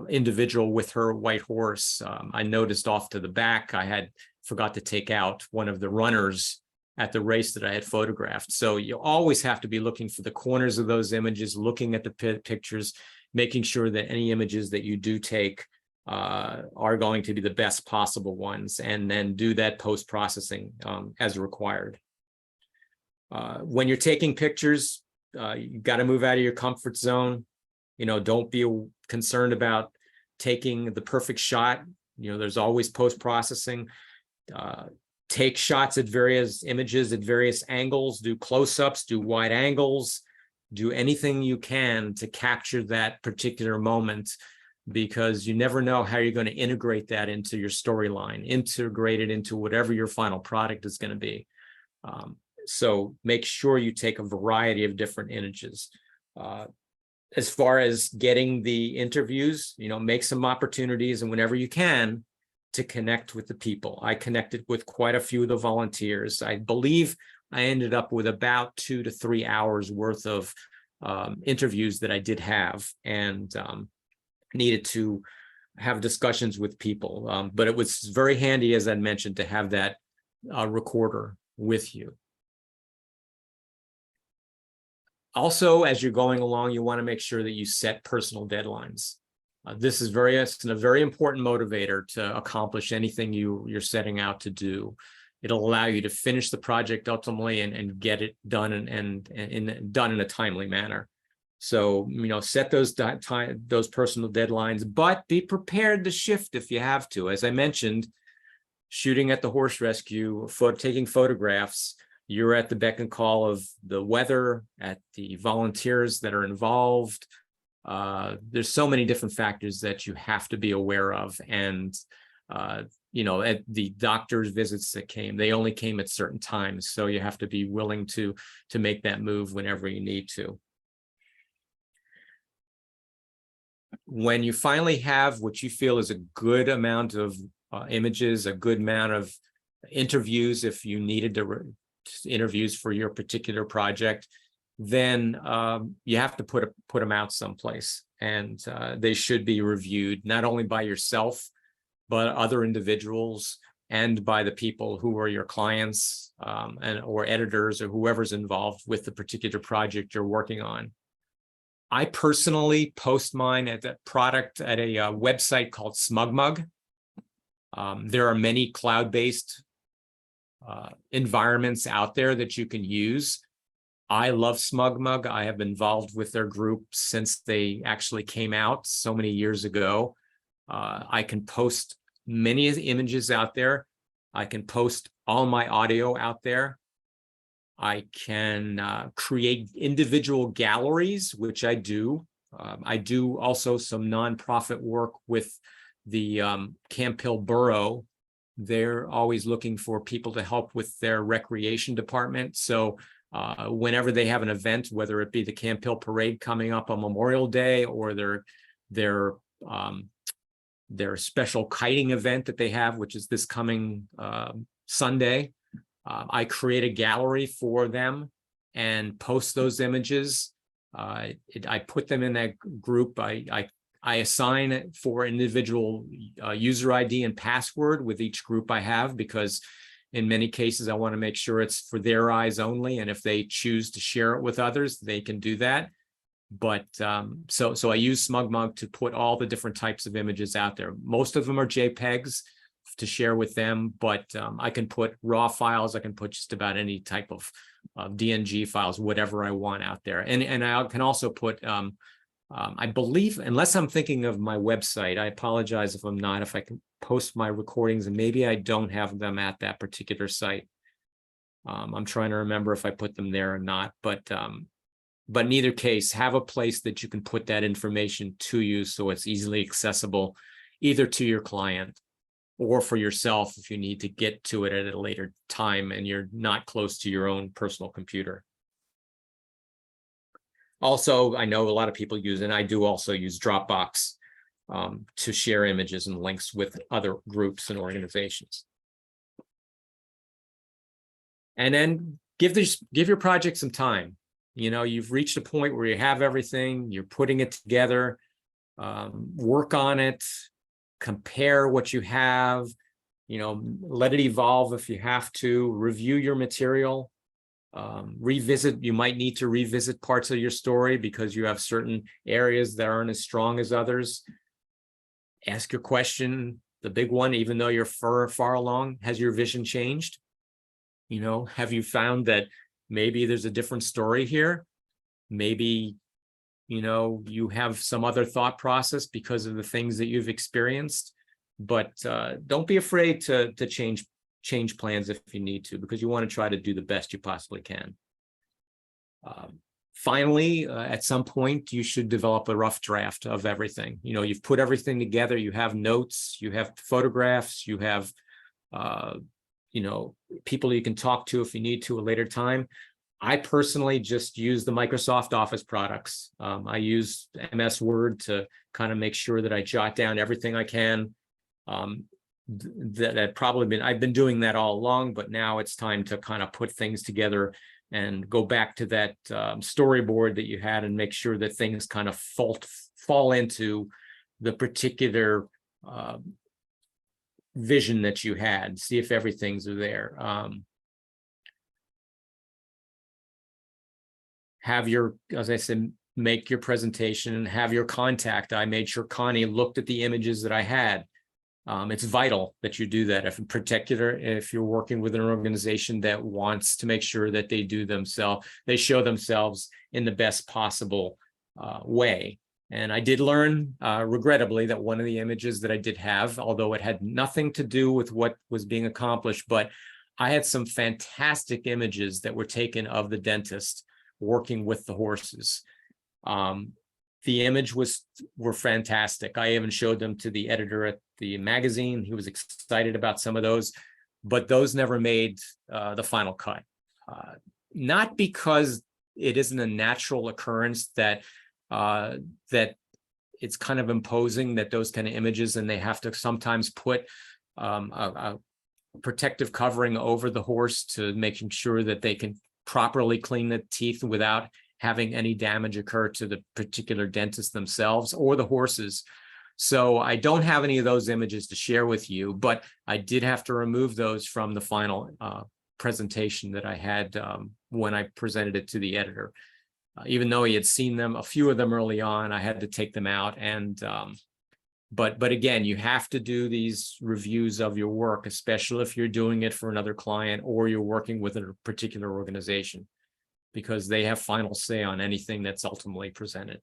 individual with her white horse. I noticed off to the back, I had forgot to take out one of the runners at the race that I had photographed. So you always have to be looking for the corners of those images, looking at the pictures, making sure that any images that you do take are going to be the best possible ones, and then do that post-processing as required. When you're taking pictures, you got to move out of your comfort zone. You know, don't be concerned about taking the perfect shot. You know, there's always post-processing. Take shots at various images at various angles, do close-ups, do wide angles, do anything you can to capture that particular moment, because you never know how you're going to integrate that into your storyline, integrate it into whatever your final product is going to be. So make sure you take a variety of different images. As far as getting the interviews, you know, make some opportunities, and whenever you can, to connect with the people. I connected with quite a few of the volunteers. I believe I ended up with about 2 to 3 hours worth of interviews that I did have, and needed to have discussions with people. But it was very handy, as I mentioned, to have that recorder with you. Also, as you're going along, you want to make sure that you set personal deadlines. This is a very important motivator to accomplish anything you're setting out to do. It'll allow you to finish the project ultimately and get it done and done in a timely manner. So, you know, set those personal deadlines, but be prepared to shift if you have to. As I mentioned, shooting at the horse rescue, taking photographs, you're at the beck and call of the weather, at the volunteers that are involved. There's so many different factors that you have to be aware of. And, you know, at the doctor's visits that came, they only came at certain times. So you have to be willing to make that move whenever you need to. When you finally have what you feel is a good amount of images, a good amount of interviews, if you needed to interviews for your particular project, then you have to put them out someplace, and they should be reviewed not only by yourself, but other individuals and by the people who are your clients or editors or whoever's involved with the particular project you're working on. I personally post mine at a website called SmugMug. There are many cloud-based environments out there that you can use. I love SmugMug. I have been involved with their group since they actually came out so many years ago. I can post many images out there. I can post all my audio out there. I can create individual galleries, which I do. I do also some nonprofit work with the Camp Hill Borough. They're always looking for people to help with their recreation department. So whenever they have an event, whether it be the Camp Hill Parade coming up on Memorial Day or their their special kiting event that they have, which is this coming Sunday. I create a gallery for them and post those images. I put them in that group. I assign it for individual user ID and password with each group I have, because in many cases, I want to make sure it's for their eyes only. And if they choose to share it with others, they can do that. But so I use SmugMug to put all the different types of images out there. Most of them are JPEGs to share with them, but I can put raw files. I can put just about any type of DNG files, whatever I want out there. And I can also put, I believe, unless I'm thinking of my website, I apologize if I'm not, if I can post my recordings, and maybe I don't have them at that particular site. I'm trying to remember if I put them there or not, but in either case, have a place that you can put that information to you so it's easily accessible, either to your client or for yourself if you need to get to it at a later time and you're not close to your own personal computer. Also, I know a lot of people use, and I do also use Dropbox to share images and links with other groups and organizations. And then give your project some time. You know, you've reached a point where you have everything, you're putting it together, work on it, compare what you have, you know, let it evolve if you have to, review your material, revisit, you might need to revisit parts of your story because you have certain areas that aren't as strong as others. Ask your question, the big one, even though you're far along, has your vision changed? You know, have you found that maybe there's a different story here? Maybe, you know, you have some other thought process because of the things that you've experienced, but don't be afraid to change plans if you need to, because you want to try to do the best you possibly can. Finally, at some point, you should develop a rough draft of everything. You know, you've put everything together, you have notes, you have photographs, you have, you know, people you can talk to if you need to a later time. I personally just use the Microsoft Office products. I use MS Word to kind of make sure that I jot down everything I can. That I've been doing that all along, but now it's time to kind of put things together and go back to that storyboard that you had and make sure that things kind of fall into the particular vision that you had, see if everything's there. Have your, as I said, make your presentation and have your contact. I made sure Connie looked at the images that I had. It's vital that you do that. If in particular, if you're working with an organization that wants to make sure that they show themselves in the best possible way. And I did learn, regrettably, that one of the images that I did have, although it had nothing to do with what was being accomplished, but I had some fantastic images that were taken of the dentist working with the horses. The image were fantastic. I even showed them to the editor at the magazine. He was excited about some of those, but those never made the final cut. Not because it isn't a natural occurrence that it's kind of imposing that those kind of images, and they have to sometimes put a protective covering over the horse to making sure that they can properly clean the teeth without having any damage occur to the particular dentist themselves or the horses. So I don't have any of those images to share with you, but I did have to remove those from the final presentation that I had when I presented it to the editor. Even though he had seen them, a few of them early on, I had to take them out. And but again, you have to do these reviews of your work, especially if you're doing it for another client or you're working with a particular organization, because they have final say on anything that's ultimately presented.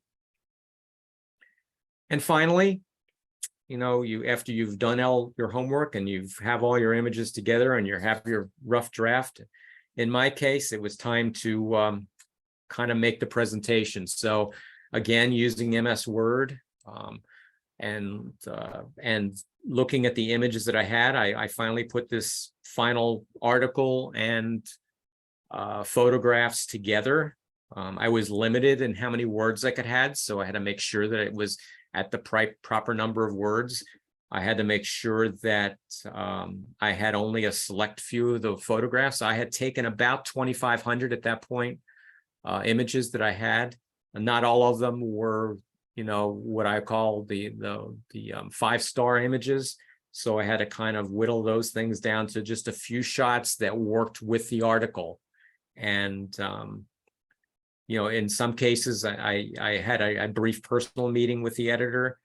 And finally, you know, after you've done all your homework and you have all your images together and you have your rough draft, in my case, it was time to kind of make the presentation. So again, using MS Word and looking at the images that I had, I finally put this final article and photographs together. I was limited in how many words I could have, so I had to make sure that it was at the proper number of words. I had to make sure that I had only a select few of the photographs. I had taken about 2,500 at that point, images that I had. And not all of them were, what I call the 5-star images. So I had to kind of whittle those things down to just a few shots that worked with the article. And, in some cases, I had a brief personal meeting with the editor.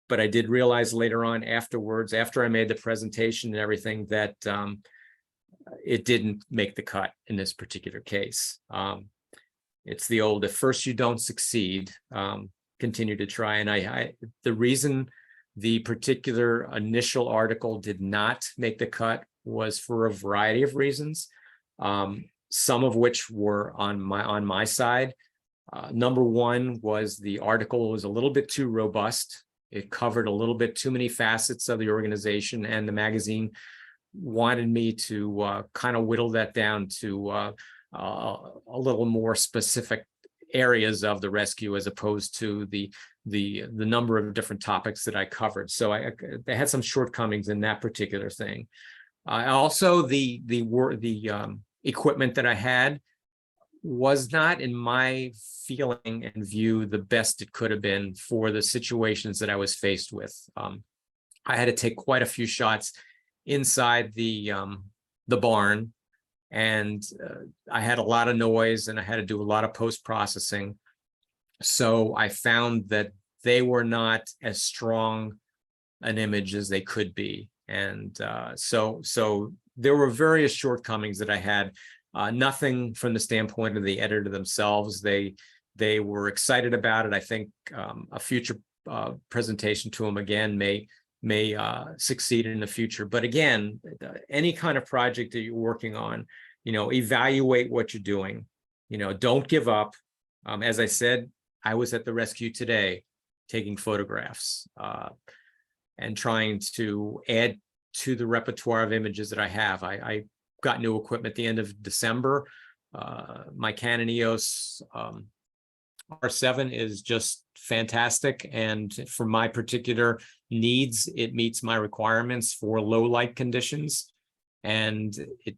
But I did realize later on afterwards, after I made the presentation and everything, that it didn't make the cut in this particular case. It's the old, if first you don't succeed, continue to try. And the reason the particular initial article did not make the cut was for a variety of reasons, some of which were on my side. Number one was the article was a little bit too robust. It covered a little bit too many facets of the organization, and the magazine wanted me to kind of whittle that down to a little more specific areas of the rescue, as opposed to the number of different topics that I covered. So they had some shortcomings in that particular thing. Also, the equipment that I had was not, in my feeling and view, the best it could have been for the situations that I was faced with. I had to take quite a few shots inside the barn, and I had a lot of noise, and I had to do a lot of post-processing. So I found that they were not as strong an image as they could be. And so there were various shortcomings that I had. Nothing from the standpoint of the editor themselves. They were excited about it. I think a future presentation to them again may succeed in the future. But again, any kind of project that you're working on, evaluate what you're doing. Don't give up. As I said, I was at the rescue today taking photographs and trying to add to the repertoire of images that I have. I got new equipment at the end of December. My Canon EOS R7 is just fantastic, and for my particular needs, it meets my requirements for low light conditions, and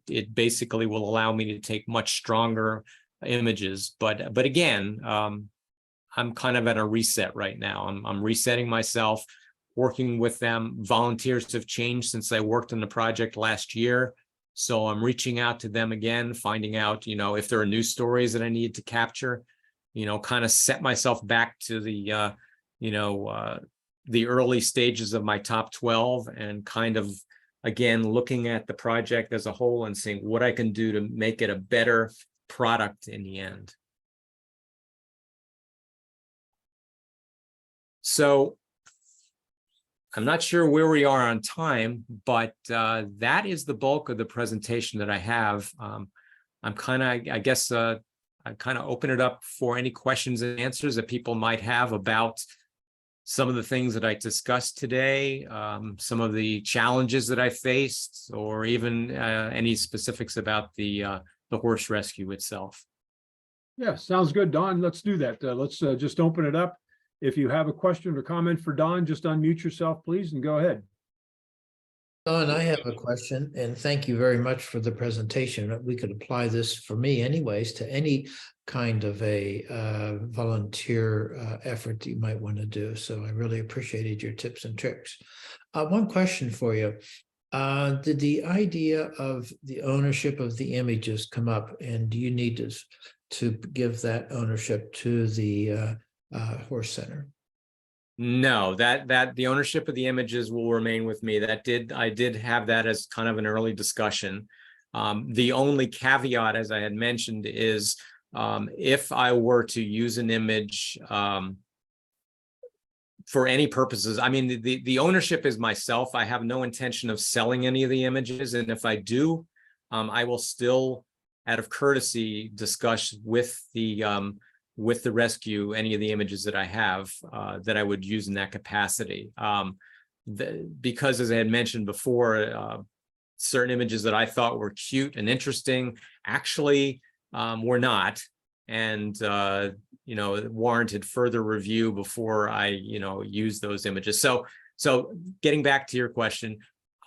it basically will allow me to take much stronger images. But again, I'm kind of at a reset right now. I'm resetting myself, working with them. Volunteers have changed since I worked on the project last year. So I'm reaching out to them again, finding out, if there are news stories that I need to capture, kind of set myself back to the early stages of my top 12, and kind of, again, looking at the project as a whole and seeing what I can do to make it a better product in the end. So I'm not sure where we are on time, but that is the bulk of the presentation that I have. I'm kind of, I guess, I kind of open it up for any questions and answers that people might have about some of the things that I discussed today, some of the challenges that I faced, or even any specifics about the horse rescue itself. Yeah, sounds good, Don. Let's do that. Let's just open it up. If you have a question or comment for Don, just unmute yourself, please, and go ahead. Don, I have a question, and thank you very much for the presentation. We could apply this, for me anyways, to any kind of a volunteer effort that you might want to do. So I really appreciated your tips and tricks. One question for you. Did the idea of the ownership of the images come up, and do you need to give that ownership to the Horse Center? No, that the ownership of the images will remain with me. I did have that as kind of an early discussion. The only caveat, as I had mentioned, is if I were to use an image for any purposes, I mean, the ownership is myself. I have no intention of selling any of the images, and if I do, I will still, out of courtesy, discuss with the rescue any of the images that I have that I would use in that capacity. Because, as I had mentioned before, certain images that I thought were cute and interesting actually were not. And warranted further review before I, use those images. So getting back to your question,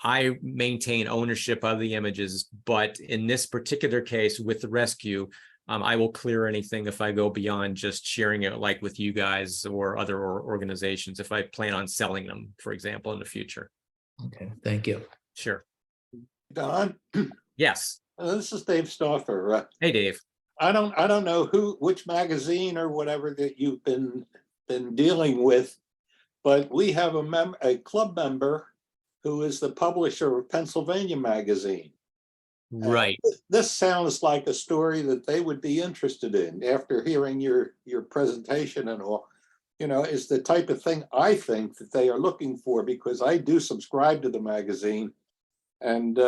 I maintain ownership of the images, but in this particular case with the rescue, I will clear anything if I go beyond just sharing it like with you guys or other organizations, if I plan on selling them, for example, in the future. Okay, thank you. Sure. Don, Yes. this is Dave Stauffer. Hey, Dave. I don't know which magazine or whatever that you've been dealing with, but we have a club member who is the publisher of Pennsylvania Magazine. Right. This sounds like a story that they would be interested in after hearing your presentation and all. Is the type of thing I think that they are looking for, because I do subscribe to the magazine, and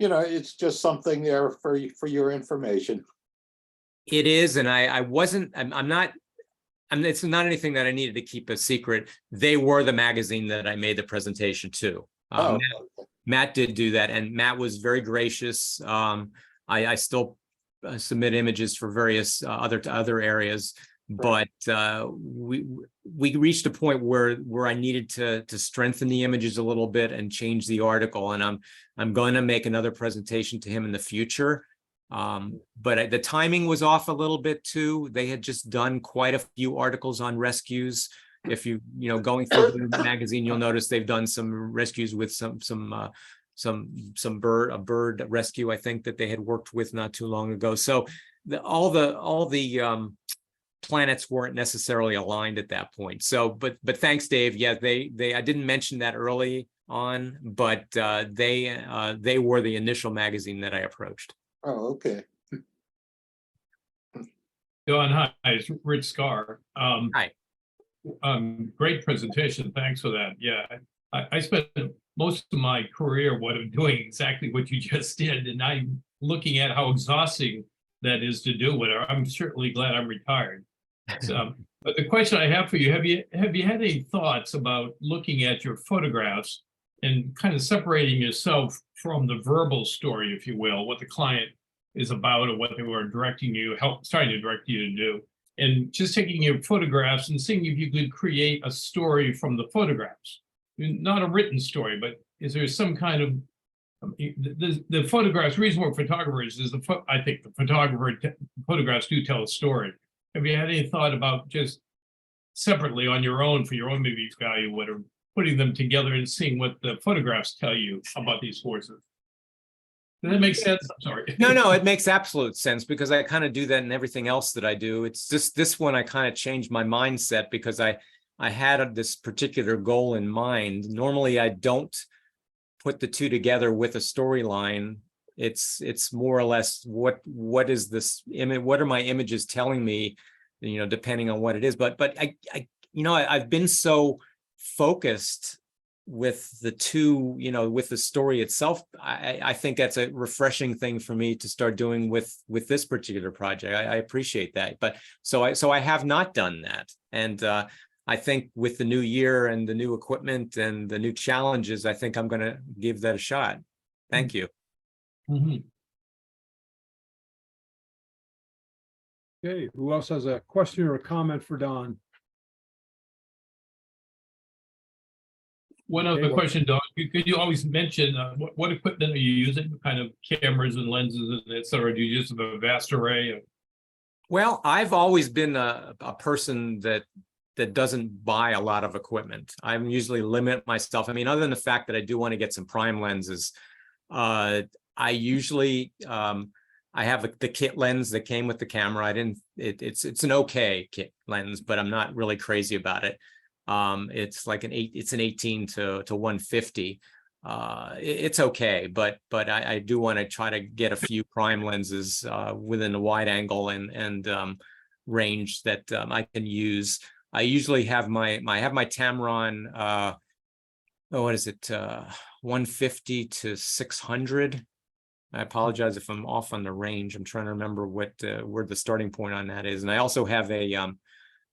it's just something there for your information. It is, and it's not anything that I needed to keep a secret. They were the magazine that I made the presentation to. Matt did do that, and Matt was very gracious. I still submit images for various other areas, but we reached a point where I needed to strengthen the images a little bit and change the article, and I'm going to make another presentation to him in the future. But the timing was off a little bit too. They had just done quite a few articles on rescues. If going through the magazine, you'll notice they've done some rescues with some bird rescue, I think, that they had worked with not too long ago. So all the planets weren't necessarily aligned at that point. So, but thanks, Dave. Yeah, I didn't mention that early on, but they were the initial magazine that I approached. Oh, okay. Don, hi, it's Rich Scar. Hi. Great presentation. Thanks for that. Yeah, I spent most of my career doing exactly what you just did, and I'm looking at how exhausting that is to do with it. I'm certainly glad I'm retired. But the question I have for you, have you had any thoughts about looking at your photographs and kind of separating yourself from the verbal story, if you will, what the client is about or what they were starting to direct you to do, and just taking your photographs and seeing if you could create a story from the photographs? Not a written story, but is there some kind of the photographs? Reason we're photographers is I think the photographs do tell a story. Have you had any thought about just separately on your own for your own maybe value, whatever, putting them together and seeing what the photographs tell you about these horses? Does that make sense? I'm sorry. No, it makes absolute sense, because I kind of do that in everything else that I do. It's just this one I kind of changed my mindset because I had this particular goal in mind. Normally, I don't put the two together with a storyline. It's more or less what is this image? What are my images telling me? Depending on what it is. But I've been so focused with the two, with the story itself. I think that's a refreshing thing for me to start doing with this particular project. I appreciate that. But so I have not done that. And I think with the new year and the new equipment and the new challenges, I think I'm going to give that a shot. Thank you. Mm-hmm. Okay, who else has a question or a comment for Don? One other question, Don. Could you always mention what equipment are you using? What kind of cameras and lenses, and et cetera? Do you use a vast array of? Well, I've always been a person that doesn't buy a lot of equipment. I usually limit myself. I mean, other than the fact that I do want to get some prime lenses, I usually I have the kit lens that came with the camera. It's an okay kit lens, but I'm not really crazy about it. It's like an 18 to 150. It's okay, but I do want to try to get a few prime lenses within the wide angle and range that I can use. I usually have my Tamron. What is it? 150 to 600. I apologize if I'm off on the range. I'm trying to remember where the starting point on that is. And I also have a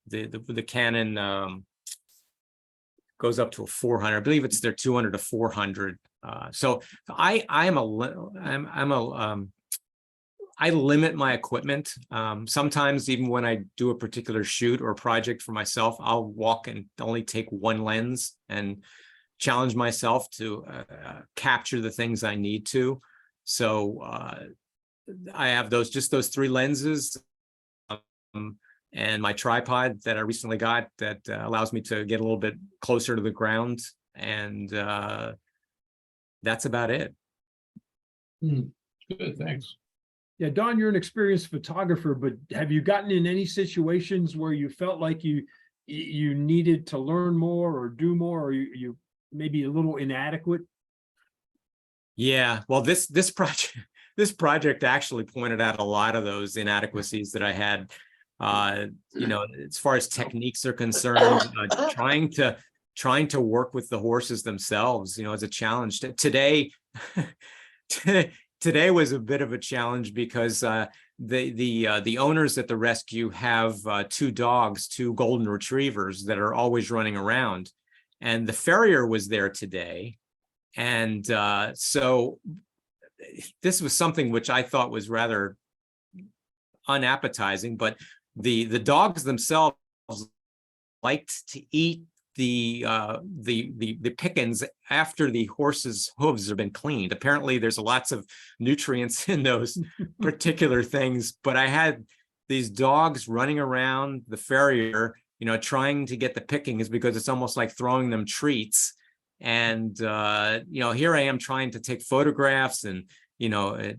the Canon goes up to a 400. I believe it's their 200 to 400. So I'm I limit my equipment. Sometimes even when I do a particular shoot or project for myself, I'll walk and only take one lens and challenge myself to capture the things I need to. So I have just those 3 lenses and my tripod that I recently got that allows me to get a little bit closer to the ground. And that's about it. Good, thanks. Yeah, Don, you're an experienced photographer, but have you gotten in any situations where you felt like you needed to learn more or do more, or you maybe a little inadequate? Yeah, well, this project actually pointed out a lot of those inadequacies that I had. You know, as far as techniques are concerned, trying to work with the horses themselves, you know, is a challenge. Today, today was a bit of a challenge because the owners at the rescue have 2 dogs, 2 golden retrievers that are always running around, and the farrier was there today, and so this was something which I thought was rather unappetizing, but the dogs themselves liked to eat the pickings after the horse's hooves have been cleaned. Apparently there's lots of nutrients in those particular things, but I had these dogs running around the farrier, you know, trying to get the pickings because it's almost like throwing them treats. And you know, here I am trying to take photographs, and you know,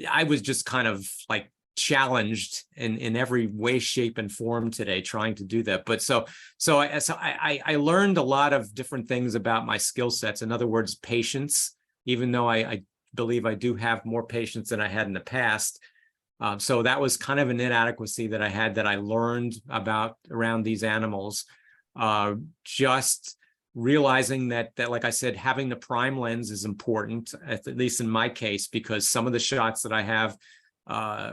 I was just kind of like challenged in every way, shape, and form today trying to do that. But so I learned a lot of different things about my skill sets. In other words, patience, even though I believe I do have more patience than I had in the past. So that was kind of an inadequacy that I had that I learned about around these animals. Just realizing that like I said, having the prime lens is important, at least in my case, because some of the shots that I have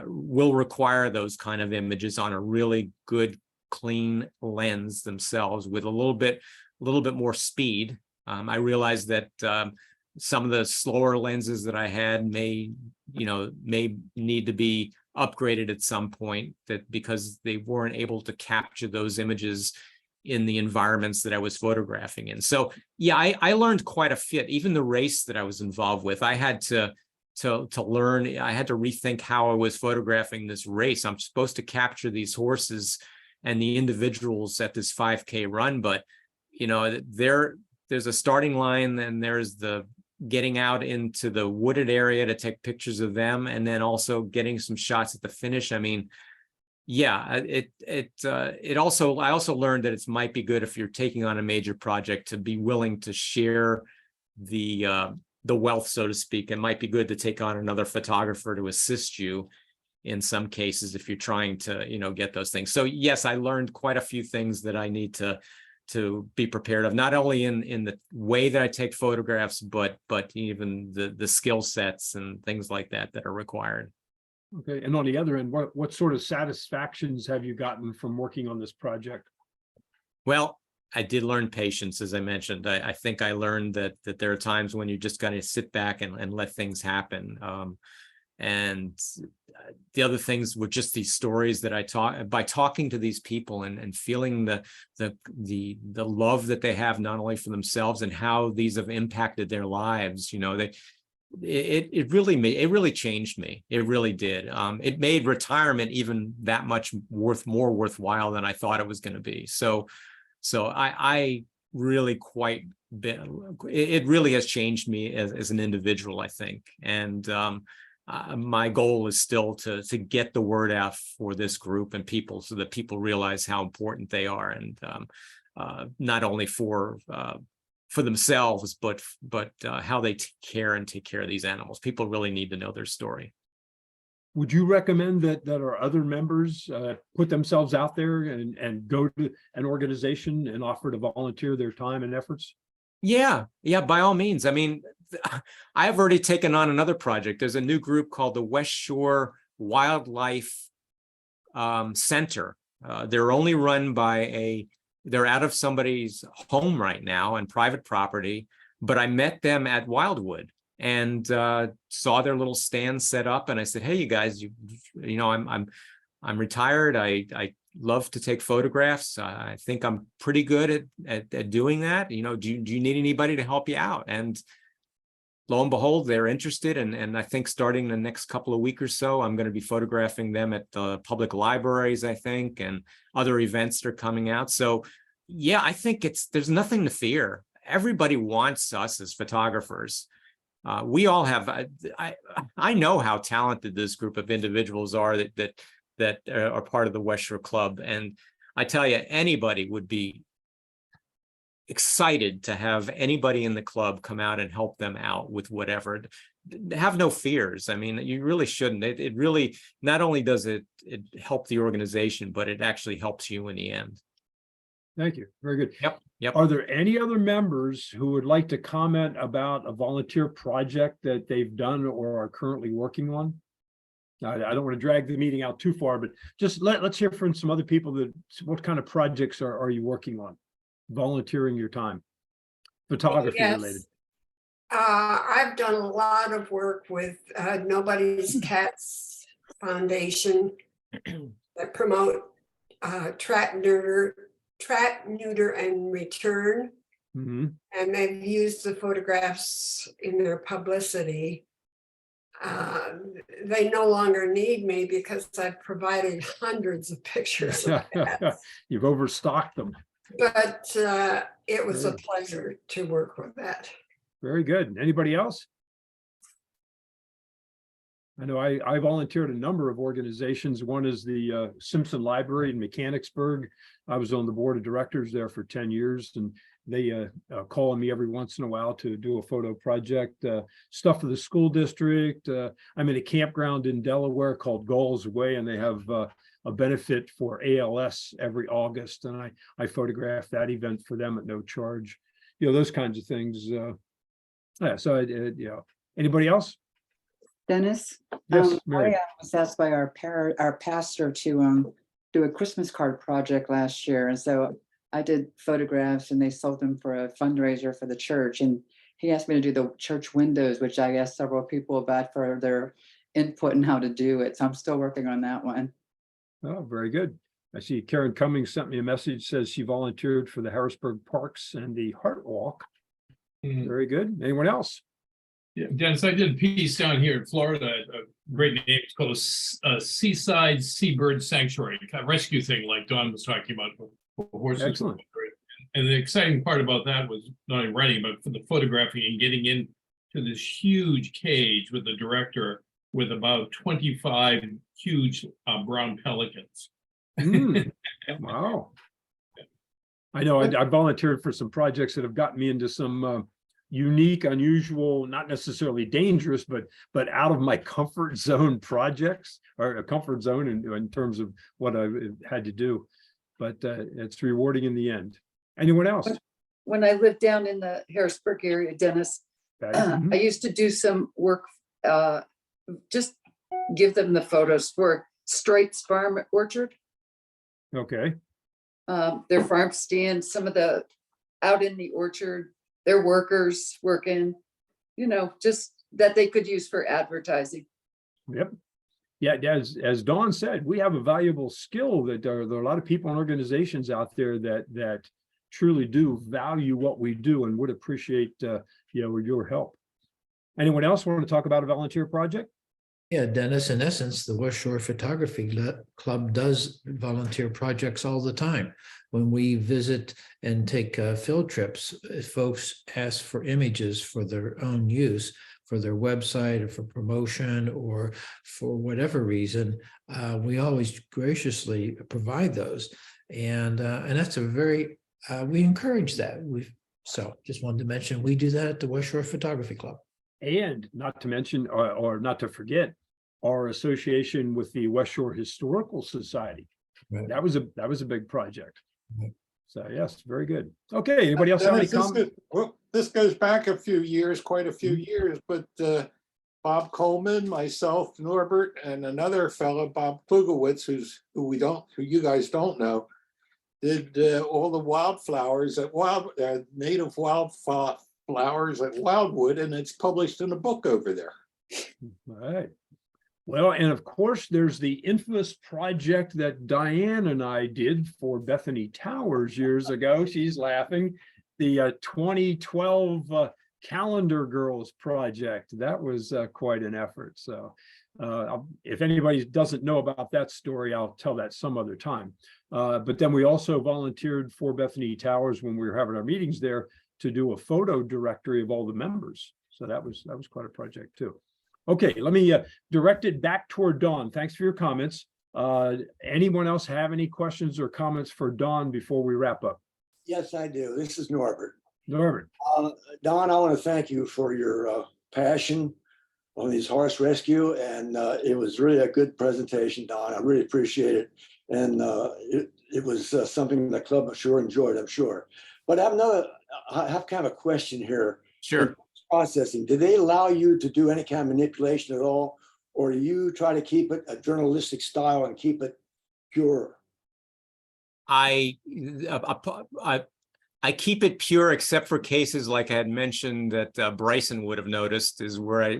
will require those kind of images on a really good, clean lens themselves with a little bit more speed. I realized that some of the slower lenses that I had may need to be upgraded at some point, that because they weren't able to capture those images in the environments that I was photographing in. So yeah, I learned quite a bit. Even the race that I was involved with, I had to learn. I had to rethink how I was photographing this race. I'm supposed to capture these horses and the individuals at this 5K run, but you know, there's a starting line, and there's the getting out into the wooded area to take pictures of them, and then also getting some shots at the finish. I mean, yeah, I also learned that it might be good if you're taking on a major project to be willing to share the wealth, so to speak. It might be good to take on another photographer to assist you in some cases if you're trying to, you know, get those things. So yes, I learned quite a few things that I need to be prepared of, not only in the way that I take photographs, but even the skill sets and things like that are required. Okay, and on the other end, what sort of satisfactions have you gotten from working on this project? Well, I did learn patience, as I mentioned. I think I learned that there are times when you just got to sit back and let things happen. And the other things were just these stories that by talking to these people and feeling the love that they have, not only for themselves and how these have impacted their lives. You know, it really changed me. It really did. It made retirement even that much more worthwhile than I thought it was going to be. So I really it really has changed me as an individual, I think. And my goal is still to get the word out for this group and people, so that people realize how important they are, and not only for themselves, but how they take care of these animals. People really need to know their story. Would you recommend that our other members put themselves out there and go to an organization and offer to volunteer their time and efforts? Yeah, by all means. I mean, I've already taken on another project. There's a new group called the West Shore Wildlife Center. They're only run by they're out of somebody's home right now and private property, but I met them at Wildwood, and saw their little stand set up. And I said, hey, you guys, you know, I'm retired. I love to take photographs. I think I'm pretty good at doing that. You know, do you need anybody to help you out? And lo and behold, they're interested. And I think starting the next couple of weeks or so, I'm going to be photographing them at the public libraries, I think, and other events that are coming out. So yeah, I think there's nothing to fear. Everybody wants us as photographers. We all have, I know how talented this group of individuals are that are part of the West Shore Club. And I tell you, anybody would be excited to have anybody in the club come out and help them out with whatever. Have no fears. I mean, you really shouldn't. It really, not only does it help the organization, but it actually helps you in the end. Thank you. Very good. Yep. Are there any other members who would like to comment about a volunteer project that they've done or are currently working on? I don't want to drag the meeting out too far, but just let's hear from some other people. What kind of projects are you working on? Volunteering your time, photography related. I've done a lot of work with Nobody's Cats Foundation that promote trap, neuter, and return. Mm-hmm. And they've used the photographs in their publicity. They no longer need me because I've provided hundreds of pictures of cats. You've overstocked them. But it was a pleasure to work with that. Very good. Anybody else? I know I volunteered a number of organizations. One is the Simpson Library in Mechanicsburg. I was on the board of directors there for 10 years, and they call on me every once in a while to do a photo project, stuff for the school district. I'm in a campground in Delaware called Gulls Way, and they have a benefit for ALS every August, and I photograph that event for them at no charge. You know, those kinds of things. Yeah. So you know, anybody else? Dennis? Yes, Mary. I was asked by our pastor to do a Christmas card project last year. And so I did photographs and they sold them for a fundraiser for the church. And he asked me to do the church windows, which I asked several people about for their input and how to do it. So I'm still working on that one. Oh, very good. I see Karen Cummings sent me a message, says she volunteered for the Harrisburg Parks and the Heart Walk. Very good. Anyone else? Yeah, Dennis, I did a piece down here in Florida, a great name. It's called a Seaside Seabird Sanctuary, kind of rescue thing like Don was talking about for horses. Excellent. And the exciting part about that was not only writing, but for the photographing and getting into this huge cage with the director with about 25 huge brown pelicans. Wow. I know I volunteered for some projects that have gotten me into some unique, unusual, not necessarily dangerous, but out of my comfort zone projects, or a comfort zone in terms of what I had to do. But it's rewarding in the end. Anyone else? When I lived down in the Harrisburg area, Dennis, I used to do some work, just give them the photos for Straight's Farm Orchard. Okay. Their farm stand, some of the out in the orchard, their workers working, you know, just that they could use for advertising. Yep. Yeah, as Dawn said, we have a valuable skill that there are a lot of people and organizations out there that truly do value what we do and would appreciate your help. Anyone else want to talk about a volunteer project? Yeah, Dennis, in essence, the West Shore Photography Club does volunteer projects all the time. When we visit and take field trips, folks ask for images for their own use, for their website or for promotion or for whatever reason, we always graciously provide those. And that's a very, we encourage that. So just wanted to mention, we do that at the West Shore Photography Club. And not to mention, or not to forget, our association with the West Shore Historical Society. Right. That was a big project. Right. So yes, very good. Okay, anybody else have any comments? This goes back a few years, quite a few years, but Bob Coleman, myself, Norbert, and another fellow, Bob Klugowitz, who you guys don't know, did all the wildflowers at native wildflower flowers at Wildwood, and it's published in a book over there. All right. Well, and of course, there's the infamous project that Diane and I did for Bethany Towers years ago. She's laughing. The 2012 Calendar Girls project. That was quite an effort. So if anybody doesn't know about that story, I'll tell that some other time. But then we also volunteered for Bethany Towers when we were having our meetings there to do a photo directory of all the members. So that was quite a project too. Okay, let me direct it back toward Dawn. Thanks for your comments. Anyone else have any questions or comments for Dawn before we wrap up? Yes, I do. This is Norbert. Norbert. Don, I want to thank you for your passion on these horse rescue, and it was really a good presentation, Don. I really appreciate it, and it was something the club sure enjoyed, I'm sure. But I have kind of a question here. Sure. Processing, do they allow you to do any kind of manipulation at all, or do you try to keep it a journalistic style and keep it pure? I keep it pure, except for cases like I had mentioned that Bryson would have noticed, is where I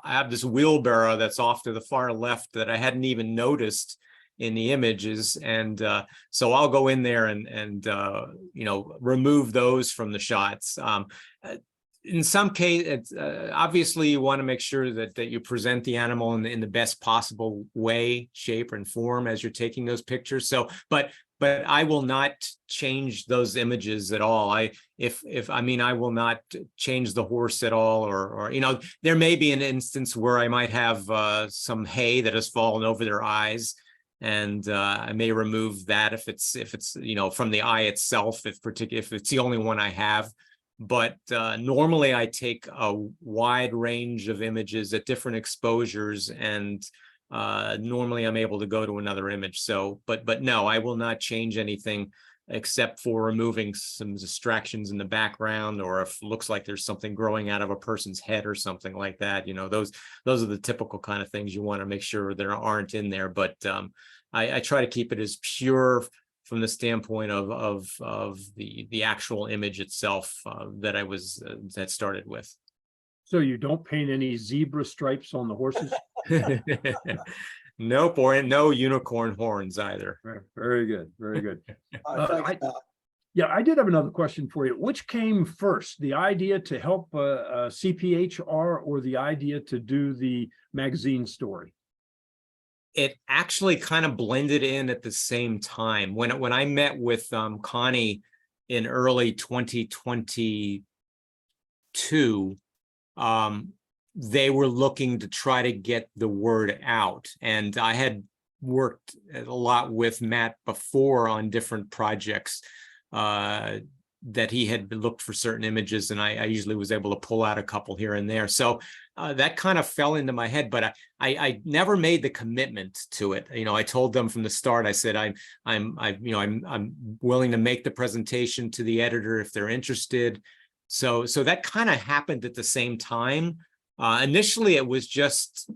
have this wheelbarrow that's off to the far left that I hadn't even noticed in the images, and so I'll go in there and remove those from the shots. In some cases, obviously, you want to make sure that you present the animal in the best possible way, shape, and form as you're taking those pictures. So, but I will not change those images at all. I will not change the horse at all, or there may be an instance where I might have some hay that has fallen over their eyes, and I may remove that if it's from the eye itself, if it's the only one I have. But normally I take a wide range of images at different exposures, and normally I'm able to go to another image. So, but no, I will not change anything except for removing some distractions in the background, or if it looks like there's something growing out of a person's head or something like that. Those are the typical kind of things you want to make sure there aren't in there. But I try to keep it as pure from the standpoint of the actual image itself that started with. So you don't paint any zebra stripes on the horses? Nope, or no unicorn horns either. Very good, very good. Thanks, Don. Yeah, I did have another question for you. Which came first, the idea to help CPHR or the idea to do the magazine story? It actually kind of blended in at the same time. When I met with Connie in early 2022, they were looking to try to get the word out. And I had worked a lot with Matt before on different projects that he had looked for certain images, and I usually was able to pull out a couple here and there. So that kind of fell into my head, but I never made the commitment to it. I told them from the start, I said, I'm willing to make the presentation to the editor if they're interested. So that kind of happened at the same time. Initially, it was just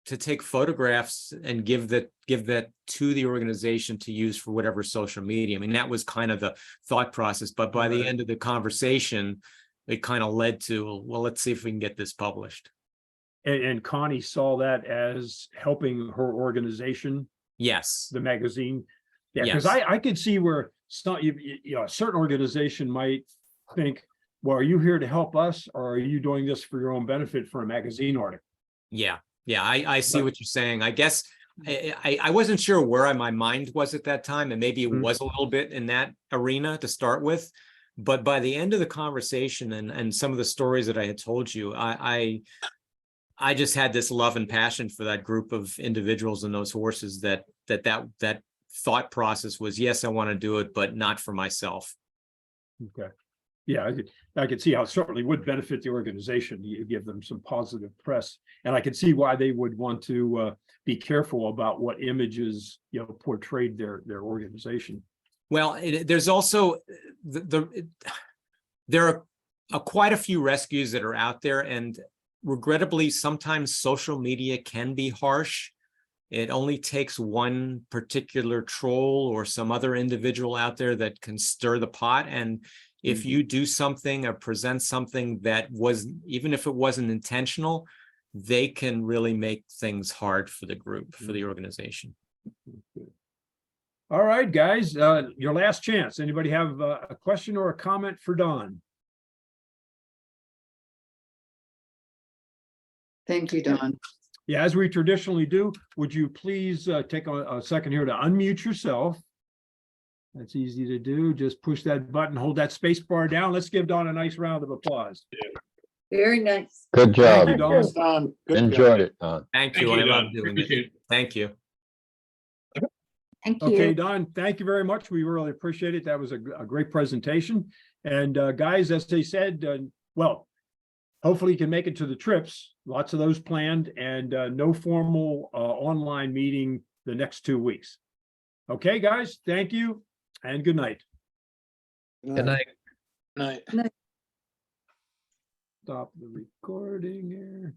to take photographs and give that to the organization to use for whatever social media. I mean, that was kind of the thought process. But by the end of the conversation, it kind of led to, well, let's see if we can get this published. And Connie saw that as helping her organization. Yes. The magazine. Yeah, because Yes. I could see where a certain organization might think, well, are you here to help us, or are you doing this for your own benefit for a magazine article? Yeah. I see what you're saying. I guess I wasn't sure where my mind was at that time, and maybe it was a little bit in that arena to start with. But by the end of the conversation and some of the stories that I had told you, I just had this love and passion for that group of individuals and those horses that thought process was, yes, I want to do it, but not for myself. Okay. Yeah, I could see how it certainly would benefit the organization. You give them some positive press, and I could see why they would want to be careful about what images portrayed their organization. Well, there's also there are quite a few rescues that are out there, and regrettably, sometimes social media can be harsh. It only takes one particular troll or some other individual out there that can stir the pot, and If you do something or present something that was, even if it wasn't intentional, they can really make things hard for the group, for the organization. All right, guys, your last chance. Anybody have a question or a comment for Don? Thank you, Don. Yeah, as we traditionally do, would you please take a second here to unmute yourself? That's easy to do. Just push that button, hold that space bar down. Let's give Don a nice round of applause. Very nice. Good Thank you, job. Don. Don, good job. Enjoyed it, Don. Thank Thank you. I you, love Don. doing Appreciate it. Thank you. Thank Okay, Don, thank you very much. We really appreciate it. That was a great presentation. And guys, as they said, well, hopefully you can make it to the trips. Lots of those planned, and no formal online meeting the next 2 weeks. Okay, guys, thank you and good night. Good night. Night. Stop the recording here.